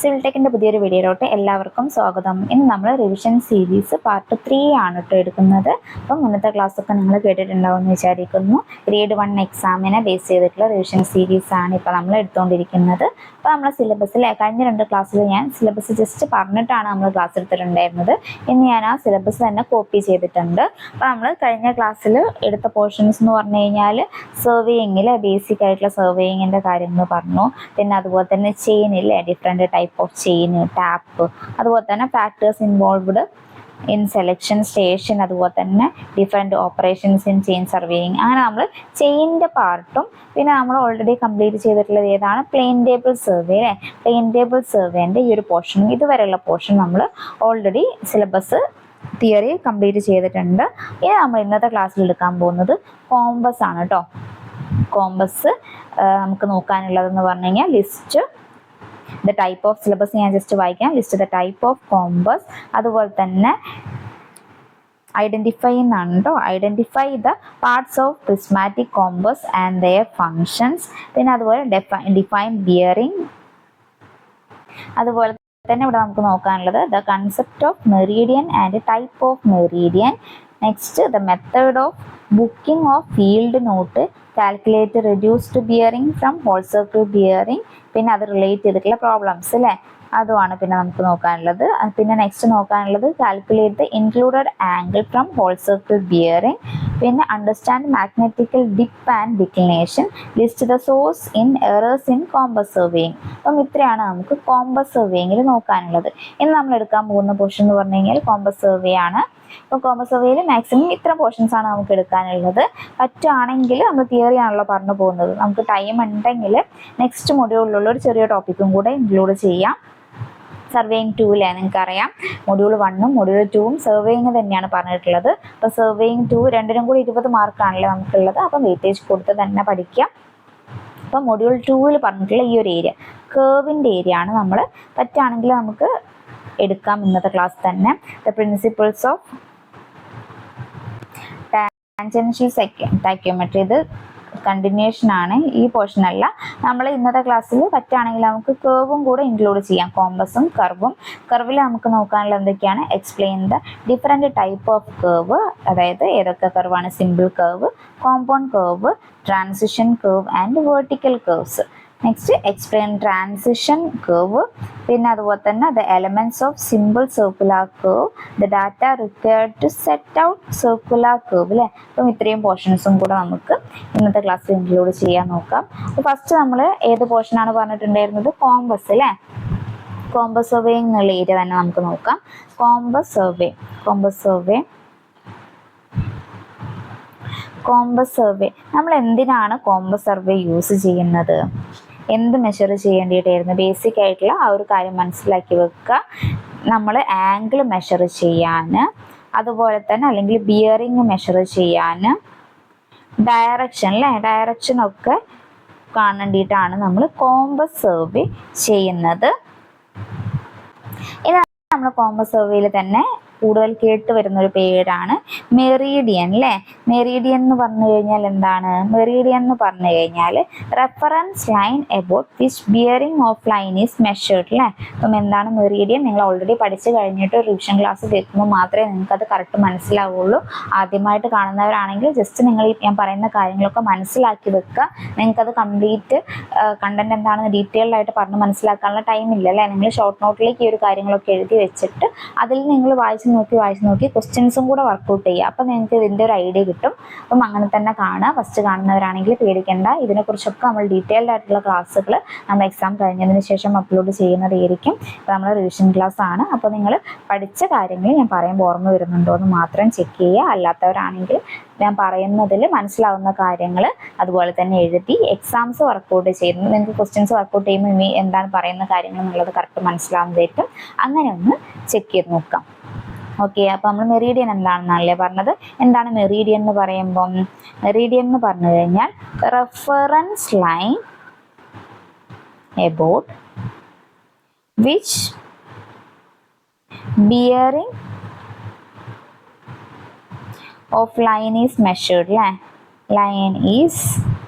Civil ടെക്കിൻ്റെ പുതിയൊരു വീഡിയോയിലോട്ട് എല്ലാവർക്കും സ്വാഗതം. ഇന്ന് നമ്മൾ റിവിഷൻ സീരീസ് പാർട്ട് 3 ആണ് കേട്ടോ എടുക്കുന്നത്. അപ്പം മുന്നത്തെ ക്ലാസ്സൊക്കെ നിങ്ങൾ കേട്ടിട്ടുണ്ടാവുമെന്ന് വിചാരിക്കുന്നു. ഗ്രേഡ് 1 എക്സാമിനെ ബേസ് ചെയ്തിട്ടുള്ള റിവിഷൻ സീരീസ് ആണ് ഇപ്പോൾ നമ്മൾ എടുത്തുകൊണ്ടിരിക്കുന്നത്. അപ്പോൾ നമ്മളെ സിലബസിൽ കഴിഞ്ഞ 2 ക്ലാസ്സിൽ ഞാൻ സിലബസ് ജസ്റ്റ് പറഞ്ഞിട്ടാണ് നമ്മൾ ക്ലാസ് എടുത്തിട്ടുണ്ടായിരുന്നത്. ഇന്ന് ഞാൻ ആ സിലബസ് തന്നെ കോപ്പി ചെയ്തിട്ടുണ്ട്. അപ്പോൾ നമ്മൾ കഴിഞ്ഞ ക്ലാസ്സിൽ എടുത്ത പോർഷൻസ് എന്ന് പറഞ്ഞു കഴിഞ്ഞാൽ സർവേയിങ്ങിൽ ബേസിക് ആയിട്ടുള്ള സർവേയിങ്ങിൻ്റെ കാര്യങ്ങൾ പറഞ്ഞു. പിന്നെ അതുപോലെ തന്നെ ചെയിനില്ലേ, different type of chain, tap, അതുപോലെ തന്നെ factors involved in selection station, അതുപോലെ തന്നെ different operations in chain surveying. അങ്ങനെ നമ്മൾ ചെയിനിൻ്റെ പാർട്ടും പിന്നെ നമ്മൾ ഓൾറെഡി കംപ്ലീറ്റ് ചെയ്തിട്ടുള്ളത് ഏതാണ്, പ്ലെയിൻ ടേബിൾ സർവേ അല്ലേ. പ്ലെയിൻ ടേബിൾ സർവേൻ്റെ ഈ ഒരു പോർഷൻ, ഇതുവരെയുള്ള പോർഷൻ നമ്മൾ ഓൾറെഡി സിലബസ് തിയറി കംപ്ലീറ്റ് ചെയ്തിട്ടുണ്ട്. ഇനി നമ്മൾ ഇന്നത്തെ ക്ലാസ്സിൽ എടുക്കാൻ പോകുന്നത് കോമ്പസ് ആണ് കേട്ടോ. കോമ്പസ് നമുക്ക് നോക്കാനുള്ളതെന്ന് പറഞ്ഞു കഴിഞ്ഞാൽ list the type of syllabus ഞാൻ ജസ്റ്റ് വായിക്കാം. List the type of compass, അതുപോലെ തന്നെ ഐഡൻറ്റിഫൈ എന്നാണ് കേട്ടോ. Identify the parts of prismatic compass and their functions. പിന്നെ അതുപോലെ ഡിഫൈൻ ബിയറിംഗ്. അതുപോലെ തന്നെ ഇവിടെ നമുക്ക് നോക്കാനുള്ളത് the concept of meridian and type of meridian. Next the method of booking of field note, calculate reduced bearing from whole circle bearing. പിന്നെ അത് relate ചെയ്തിട്ടുള്ള പ്രോബ്ലംസ് അല്ലേ, അതുമാണ് പിന്നെ നമുക്ക് നോക്കാനുള്ളത്. പിന്നെ നെക്സ്റ്റ് നോക്കാനുള്ളത് calculate the included angle from whole circle bearing. പിന്നെ understand magnetical dip and declination. List the source in errors in compass surveying. അപ്പം ഇത്രയാണ് നമുക്ക് കോമ്പസ് സർവേയിങ്ങിൽ നോക്കാനുള്ളത്. ഇന്ന് നമ്മൾ എടുക്കാൻ പോകുന്ന പോർഷൻ എന്ന് പറഞ്ഞു കഴിഞ്ഞാൽ കോമ്പസ് സർവേ ആണ്. ഇപ്പോൾ കോമ്പസ് സർവേയിൽ മാക്സിമം ഇത്ര പോർഷൻസ് ആണ് നമുക്ക് എടുക്കാനുള്ളത്. പറ്റുകയാണെങ്കിൽ നമ്മൾ തിയറി ആണല്ലോ പറഞ്ഞു പോകുന്നത്, നമുക്ക് ടൈം ഉണ്ടെങ്കിൽ നെക്സ്റ്റ് മൊഡ്യൂളിലുള്ള ഒരു ചെറിയ ടോപ്പിക്കും കൂടെ ഇൻക്ലൂഡ് ചെയ്യാം. സർവേയിങ് 2 നിങ്ങൾക്കറിയാം, മൊഡ്യൂൾ 1ഉം മൊഡ്യൂൾ 2ഉം സർവേയിങ് തന്നെയാണ് പറഞ്ഞിട്ടുള്ളത്. അപ്പോൾ സർവേയിങ് 2 രണ്ടിനും കൂടി 20 മാർക്കാണല്ലോ നമുക്കുള്ളത്. അപ്പം വെയിറ്റേജ് കൊടുത്ത് തന്നെ പഠിക്കാം. അപ്പം മൊഡ്യൂൾ 2ൽ പറഞ്ഞിട്ടുള്ള ഈ ഒരു ഏരിയ, കേർവിൻ്റെ ഏരിയ ആണ് നമ്മൾ പറ്റുകയാണെങ്കിൽ നമുക്ക് എടുക്കാം ഇന്നത്തെ ക്ലാസ് തന്നെ. ദ പ്രിൻസിപ്പിൾസ് ഓഫ് ടാൻജൻഷ്യൽ ടൈക്യോമെട്രി, ഇത് കണ്ടിന്യൂഷൻ ആണ്, ഈ പോർഷൻ അല്ല. നമ്മൾ ഇന്നത്തെ ക്ലാസ്സിൽ പറ്റുകയാണെങ്കിൽ നമുക്ക് കേർവും കൂടെ ഇൻക്ലൂഡ് ചെയ്യാം, കോമ്പസും കർവും. കർവിൽ നമുക്ക് നോക്കാനുള്ള എന്തൊക്കെയാണ്, explain the different type of curve, അതായത് ഏതൊക്കെ കർവാണ്, simple curve, compound curve, transition curve and vertical curves. Next explain transition curve. പിന്നെ അതുപോലെ തന്നെ the elements of simple circular curve, the data required to set out circular curve അല്ലേ. അപ്പം ഇത്രയും പോർഷൻസും കൂടെ നമുക്ക് ഇന്നത്തെ ക്ലാസ്സിൽ ഇൻക്ലൂഡ് ചെയ്യാൻ നോക്കാം. അപ്പോൾ ഫസ്റ്റ് നമ്മൾ ഏത് പോർഷനാണ് പറഞ്ഞിട്ടുണ്ടായിരുന്നത്, കോമ്പസ് അല്ലേ. കോമ്പസ് സർവേ എന്നുള്ള ഏരിയ തന്നെ നമുക്ക് നോക്കാം. കോമ്പസ് സർവേ നമ്മൾ എന്തിനാണ് കോമ്പസ് സർവേ യൂസ് ചെയ്യുന്നത്, എന്ത് മെഷർ ചെയ്യേണ്ടിയിട്ടായിരുന്നു, ബേസിക് ആയിട്ടുള്ള ആ ഒരു കാര്യം മനസ്സിലാക്കി വെക്കുക. നമ്മൾ ആംഗിൾ മെഷർ ചെയ്യാൻ, അതുപോലെ തന്നെ അല്ലെങ്കിൽ ബിയറിംഗ് മെഷർ ചെയ്യാൻ, ഡയറക്ഷനൊക്കെ കാണേണ്ടിയിട്ടാണ് നമ്മൾ കോമ്പസ് സർവേ ചെയ്യുന്നത്. ഇതാണ് നമ്മൾ കോമ്പസ് സർവേയിൽ തന്നെ കൂടുതൽ കേട്ട് വരുന്നൊരു പേരാണ് മെറീഡിയൻ അല്ലേ. മെറീഡിയൻ എന്ന് പറഞ്ഞു കഴിഞ്ഞാൽ എന്താണ്, മെറീഡിയൻ എന്ന് പറഞ്ഞു കഴിഞ്ഞാൽ reference line about which bearing of line is measured അല്ലേ. അപ്പം എന്താണ് മെറീഡിയൻ, നിങ്ങൾ ഓൾറെഡി പഠിച്ചു കഴിഞ്ഞിട്ട് റിവിഷൻ ക്ലാസ് കേൾക്കുമ്പോൾ മാത്രമേ നിങ്ങൾക്ക് അത് കറക്റ്റ് മനസ്സിലാവുള്ളൂ. ആദ്യമായിട്ട് കാണുന്നവരാണെങ്കിൽ ജസ്റ്റ് നിങ്ങൾ ഞാൻ പറയുന്ന കാര്യങ്ങളൊക്കെ മനസ്സിലാക്കി വെക്കുക. നിങ്ങൾക്കത് കംപ്ലീറ്റ് കണ്ടന്റ് എന്താണെന്ന് ഡീറ്റെയിൽഡ് ആയിട്ട് പറഞ്ഞ് മനസ്സിലാക്കാനുള്ള ടൈം ഇല്ല അല്ലേ. നിങ്ങൾ ഷോർട്ട് നോട്ടിലേക്ക് ഈ ഒരു കാര്യങ്ങളൊക്കെ എഴുതി വെച്ചിട്ട് അതിൽ നിങ്ങൾ വായിച്ച് നോക്കി ക്വസ്റ്റ്യൻസും കൂടെ വർക്കൗട്ട് ചെയ്യുക. അപ്പം നിങ്ങൾക്ക് ഇതിൻ്റെ ഒരു ഐഡിയ കിട്ടും. അപ്പം അങ്ങനെ തന്നെ കാണുക. ഫസ്റ്റ് കാണുന്നവരാണെങ്കിൽ പേടിക്കേണ്ട, ഇതിനെക്കുറിച്ചൊക്കെ നമ്മൾ ഡീറ്റെയിൽഡ് ആയിട്ടുള്ള ക്ലാസ്സുകൾ നമ്മൾ എക്സാം കഴിഞ്ഞതിന് ശേഷം അപ്ലോഡ് ചെയ്യുന്നതായിരിക്കും. അപ്പോൾ നമ്മൾ റിവിഷൻ ക്ലാസ് ആണ്. അപ്പോൾ നിങ്ങൾ പഠിച്ച കാര്യങ്ങൾ ഞാൻ പറയുമ്പോൾ ഓർമ്മ വരുന്നുണ്ടോ എന്ന് മാത്രം ചെക്ക് ചെയ്യുക. അല്ലാത്തവരാണെങ്കിൽ ഞാൻ പറയുന്നതിൽ മനസ്സിലാവുന്ന കാര്യങ്ങൾ അതുപോലെ തന്നെ എഴുതി എക്സാംസ് വർക്കൗട്ട് ചെയ്യുന്നു. നിങ്ങൾക്ക് ക്വസ്റ്റ്യൻസ് വർക്കൗട്ട് ചെയ്യുമ്പോൾ എന്താണ് പറയുന്ന കാര്യങ്ങൾ എന്നുള്ളത് കറക്റ്റ് മനസ്സിലാവുന്നതായിരിക്കും. അങ്ങനെ ഒന്ന് ചെക്ക് ചെയ്ത് നോക്കാം. ഓക്കെ, അപ്പോൾ നമ്മൾ മെറീഡിയൻ എന്താണെന്നല്ലേ പറഞ്ഞത്. എന്താണ് മെറീഡിയൻ എന്ന് പറയുമ്പം, മെറീഡിയൻ എന്ന് പറഞ്ഞു കഴിഞ്ഞാൽ reference line about which bearing of line is measured അല്ലേ. ലൈൻ ഈസ്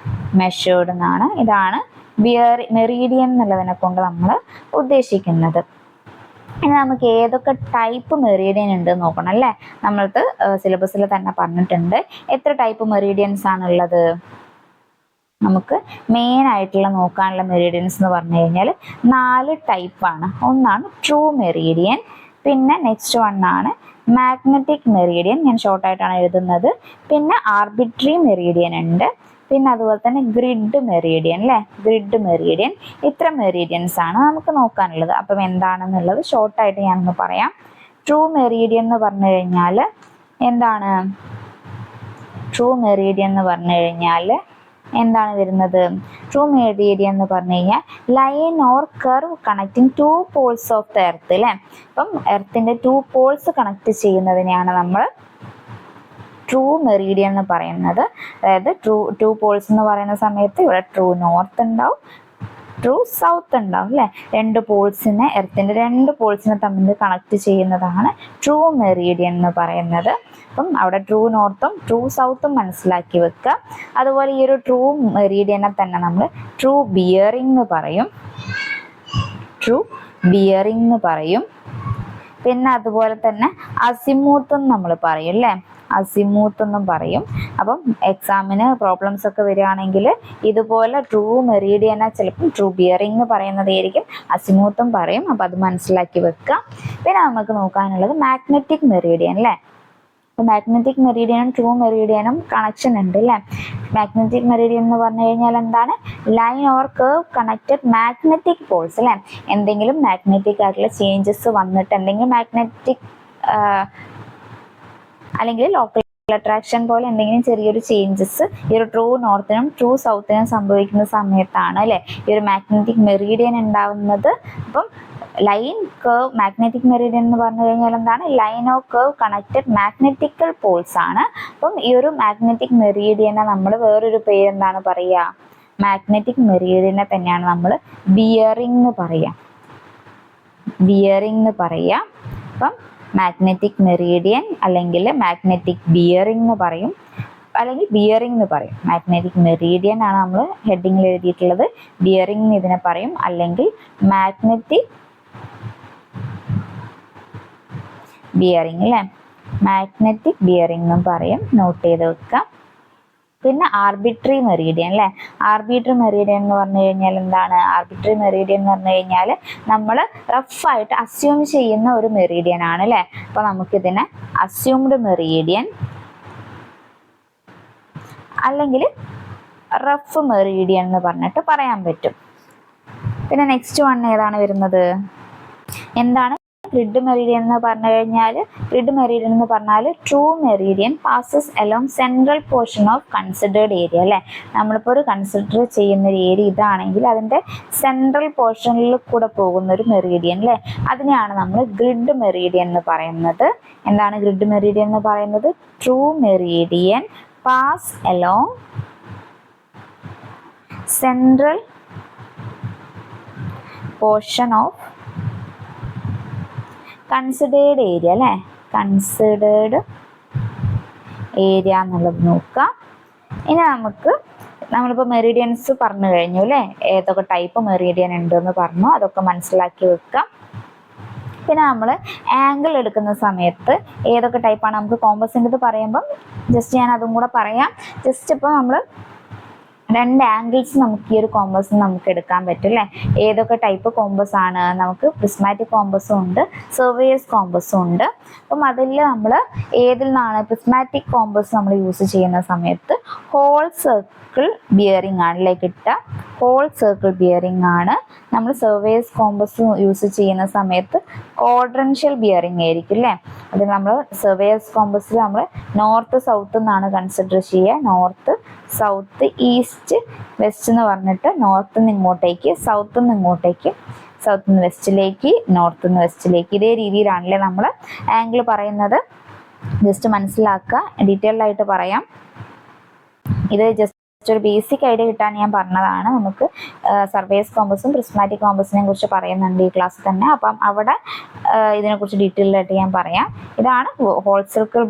മെഷേർഡ് എന്നാണ്. ഇതാണ് മെറീഡിയൻ എന്നുള്ളതിനെ കൊണ്ട് നമ്മൾ ഉദ്ദേശിക്കുന്നത്. ഇനി നമുക്ക് ഏതൊക്കെ ടൈപ്പ് മെറീഡിയൻ ഉണ്ട് നോക്കണം അല്ലേ. നമ്മൾക്ക് സിലബസിൽ തന്നെ പറഞ്ഞിട്ടുണ്ട്. എത്ര ടൈപ്പ് മെറീഡിയൻസ് ആണുള്ളത്? നമുക്ക് മെയിൻ ആയിട്ടുള്ള നോക്കാനുള്ള മെറീഡിയൻസ് എന്ന് പറഞ്ഞു കഴിഞ്ഞാൽ 4 ടൈപ്പാണ്. ഒന്നാണ് ട്രൂ മെറീഡിയൻ, പിന്നെ നെക്സ്റ്റ് വണ്ണാണ് മാഗ്നറ്റിക് മെറീഡിയൻ, ഞാൻ ഷോർട്ടായിട്ടാണ് എഴുതുന്നത്. പിന്നെ ആർബിട്രറി മെറീഡിയൻ ഉണ്ട്, പിന്നെ അതുപോലെ തന്നെ ഗ്രിഡ് മെറീഡിയൻ അല്ലേ, ഗ്രിഡ് മെറീഡിയൻ. ഇത്ര മെറീഡിയൻസ് ആണ് നമുക്ക് നോക്കാനുള്ളത്. അപ്പം എന്താണെന്നുള്ളത് ഷോർട്ടായിട്ട് ഞാനൊന്ന് പറയാം. ട്രൂ മെറീഡിയൻ എന്ന് പറഞ്ഞു കഴിഞ്ഞാൽ എന്താണ്? ട്രൂ മെറീഡിയൻ എന്ന് പറഞ്ഞു കഴിഞ്ഞാൽ എന്താണ് വരുന്നത്? ട്രൂ മെറീഡിയൻ എന്ന് പറഞ്ഞു കഴിഞ്ഞാൽ line or curve connecting 2 poles of the earth അല്ലേ. അപ്പം എർത്തിന്റെ 2 പോൾസ് കണക്ട് ചെയ്യുന്നതിനെയാണ് നമ്മൾ ട്രൂ മെറീഡിയൻ എന്ന് പറയുന്നത്. അതായത് ടു പോൾസ് എന്ന് പറയുന്ന സമയത്ത് ഇവിടെ ട്രൂ നോർത്ത് ഉണ്ടാവും, ട്രൂ സൗത്ത് ഉണ്ടാവും അല്ലേ. 2 പോൾസിനെ, എർത്തിന്റെ 2 പോൾസിനെ തമ്മിൽ കണക്ട് ചെയ്യുന്നതാണ് ട്രൂ മെറീഡിയൻ എന്ന് പറയുന്നത്. അപ്പം അവിടെ ട്രൂ നോർത്തും ട്രൂ സൗത്തും മനസ്സിലാക്കി വെക്കുക. അതുപോലെ ഈ ഒരു ട്രൂ മെറീഡിയനെ തന്നെ നമ്മൾ ട്രൂ ബിയറിംഗ് എന്ന് പറയും, ട്രൂ ബിയറിംഗ് എന്ന് പറയും. പിന്നെ അതുപോലെ തന്നെ അസിമൂത്ത് എന്ന് നമ്മൾ പറയും അല്ലേ, അസിമൂത്ത് എന്നും പറയും. അപ്പം എക്സാമിന് പ്രോബ്ലംസ് ഒക്കെ വരികയാണെങ്കിൽ ഇതുപോലെ ട്രൂ മെറീഡിയനെ ചിലപ്പം ട്രൂ ബിയറിംഗ് പറയുന്നതായിരിക്കും, അസിമൂത്തും പറയും. അപ്പം അത് മനസ്സിലാക്കി വെക്കുക. പിന്നെ നമുക്ക് നോക്കാനുള്ളത് മാഗ്നറ്റിക് മെറീഡിയൻ അല്ലേ. അപ്പോൾ മാഗ്നറ്റിക് മെറീഡിയനും ട്രൂ മെറീഡിയനും കണക്ഷൻ ഉണ്ട് അല്ലേ. മാഗ്നറ്റിക് മെറീഡിയൻ എന്ന് പറഞ്ഞു കഴിഞ്ഞാൽ എന്താണ്? Line or curve connected magnetic Paul's അല്ലേ. എന്തെങ്കിലും മാഗ്നറ്റിക് ആയിട്ടുള്ള ചേഞ്ചസ് വന്നിട്ട്, എന്തെങ്കിലും മാഗ്നറ്റിക് അല്ലെങ്കിൽ ലോക്കൽ അട്രാക്ഷൻ പോലെ എന്തെങ്കിലും ചെറിയൊരു ചേഞ്ചസ് ഈ ഒരു ട്രൂ നോർത്തിനും ട്രൂ സൗത്തിനും സംഭവിക്കുന്ന സമയത്താണ് അല്ലേ ഈ ഒരു മാഗ്നറ്റിക് മെറീഡിയൻ ഉണ്ടാവുന്നത്. അപ്പം ലൈൻ കർവ്, മാഗ്നറ്റിക് മെറീഡിയൻ എന്ന് പറഞ്ഞു കഴിഞ്ഞാൽ എന്താണ്? Line of curve connected magnetical poles ആണ്. അപ്പം ഈ ഒരു മാഗ്നറ്റിക് മെറീഡിയനെ നമ്മൾ വേറൊരു പേര് എന്താണ് പറയുക? മാഗ്നറ്റിക് മെറീഡിയനെ തന്നെയാണ് നമ്മൾ ബിയറിംഗ് എന്ന് പറയുക, ബിയറിംഗ് എന്ന് പറയുക. അപ്പം മാഗ്നറ്റിക് മെറീഡിയൻ അല്ലെങ്കിൽ മാഗ്നറ്റിക് ബിയറിംഗ് എന്ന് പറയും, അല്ലെങ്കിൽ ബിയറിംഗ് എന്ന് പറയും. മാഗ്നറ്റിക് മെറീഡിയൻ ആണ് നമ്മൾ ഹെഡിങ്ങിൽ എഴുതിയിട്ടുള്ളത്, ബിയറിംഗ് ഇതിനെ പറയും, അല്ലെങ്കിൽ മാഗ്നറ്റിക് ബിയറിംഗ് അല്ലേ, മാഗ്നറ്റിക് ബിയറിംഗ് എന്നും പറയും. നോട്ട് ചെയ്ത് വെക്കാം. പിന്നെ ആർബിട്രറി മെറീഡിയൻ അല്ലേ. ആർബിട്രറി മെറീഡിയൻ എന്ന് പറഞ്ഞു കഴിഞ്ഞാൽ എന്താണ്? ആർബിട്രറി മെറീഡിയൻ എന്ന് പറഞ്ഞു കഴിഞ്ഞാൽ നമ്മൾ റഫായിട്ട് അസ്യൂം ചെയ്യുന്ന ഒരു മെറീഡിയൻ ആണ് അല്ലേ. അപ്പോൾ നമുക്കിതിനെ അസ്യൂംഡ് മെറീഡിയൻ അല്ലെങ്കിൽ റഫ് മെറീഡിയൻ എന്ന് പറഞ്ഞിട്ട് പറയാൻ പറ്റും. പിന്നെ നെക്സ്റ്റ് വൺ ഏതാണ് വരുന്നത്? എന്താണ് ഗ്രിഡ് മെറീഡിയൻ എന്ന് പറഞ്ഞു കഴിഞ്ഞാൽ? ഗ്രിഡ് മെറീഡിയൻ എന്ന് പറഞ്ഞാൽ true Meridian passes along central portion of considered area അല്ലേ. നമ്മളിപ്പോൾ ഒരു കൺസിഡർ ചെയ്യുന്ന ഒരു ഏരിയ ഇതാണെങ്കിൽ അതിൻ്റെ സെൻട്രൽ പോർഷനിൽ കൂടെ പോകുന്ന ഒരു മെറീഡിയൻ അല്ലേ, അതിനെയാണ് നമ്മൾ ഗ്രിഡ് മെറീഡിയൻ എന്ന് പറയുന്നത്. എന്താണ് ഗ്രിഡ് മെറീഡിയൻ എന്ന് പറയുന്നത്? True Meridian pass along central portion of considered area അല്ലേ, കൺസിഡേർഡ് ഏരിയ എന്നുള്ളത് നോക്കുക. ഇനി നമ്മളിപ്പോൾ മെറീഡിയൻസ് പറഞ്ഞു കഴിഞ്ഞു അല്ലേ, ഏതൊക്കെ ടൈപ്പ് മെറീഡിയൻ ഉണ്ടെന്ന് പറഞ്ഞു, അതൊക്കെ മനസ്സിലാക്കി വെക്കാം. പിന്നെ നമ്മൾ ആംഗിൾ എടുക്കുന്ന സമയത്ത് ഏതൊക്കെ ടൈപ്പാണ് നമുക്ക് കോമ്പസിൻ്റെ പറയുമ്പം ജസ്റ്റ് ഞാൻ അതും കൂടെ പറയാം. ജസ്റ്റ് ഇപ്പോൾ നമ്മൾ 2 ആംഗിൾസ് നമുക്ക് ഈ ഒരു കോമ്പസ് നമുക്ക് എടുക്കാൻ പറ്റും അല്ലേ. ഏതൊക്കെ ടൈപ്പ് കോമ്പസ് ആണ്? നമുക്ക് പ്രിസ്മാറ്റിക് കോമ്പസും ഉണ്ട്, സർവേയേഴ്സ് കോമ്പസും ഉണ്ട്. അപ്പം അതിൽ നമ്മൾ ഏതിൽ നിന്നാണ് പ്രിസ്മാറ്റിക് കോമ്പസ് നമ്മൾ യൂസ് ചെയ്യുന്ന സമയത്ത് ഹോൾ സർക്കിൾ ബിയറിംഗ് ആണല്ലേ കിട്ടുക, ഹോൾ സർക്കിൾ ബിയറിംഗ് ആണ്. നമ്മൾ സർവേയേഴ്സ് കോമ്പസ് യൂസ് ചെയ്യുന്ന സമയത്ത് ക്വാഡ്രൻഷ്യൽ ബിയറിംഗ് ആയിരിക്കും അല്ലേ. അത് നമ്മൾ സർവേയേഴ്സ് കോമ്പസിൽ നമ്മൾ നോർത്ത് സൗത്ത് എന്നാണ് കൺസിഡർ ചെയ്യുക. നോർത്ത് സൗത്ത് ഈസ്റ്റ് വെസ്റ്റ് എന്ന് പറഞ്ഞിട്ട് നോർത്ത് നിന്ന് ഇങ്ങോട്ടേക്ക്, സൗത്ത് നിന്ന് ഇങ്ങോട്ടേക്ക്, സൗത്ത് നിന്ന് വെസ്റ്റിലേക്ക്, നോർത്ത് നിന്ന് വെസ്റ്റിലേക്ക്, ഇതേ രീതിയിലാണല്ലേ നമ്മൾ ആംഗിൾ പറയുന്നത്. ജസ്റ്റ് മനസ്സിലാക്കുക, ഡീറ്റെയിൽഡ് ആയിട്ട് പറയാം. ഇത് ജസ്റ്റ് ഒരു ബേസിക് ഐഡിയ കിട്ടാൻ ഞാൻ പറഞ്ഞതാണ്. നമുക്ക് സർവേസ് കോമ്പസും പ്രിസ്മാറ്റിക് കോമ്പസിനെ കുറിച്ച് പറയുന്നുണ്ട് ഈ ക്ലാസ്സിൽ തന്നെ. അപ്പം അവിടെ ഇതിനെക്കുറിച്ച് ഡീറ്റെയിൽഡ് ആയിട്ട് ഞാൻ പറയാം. ഇതാണ് ഹോൾ സർക്കിൾ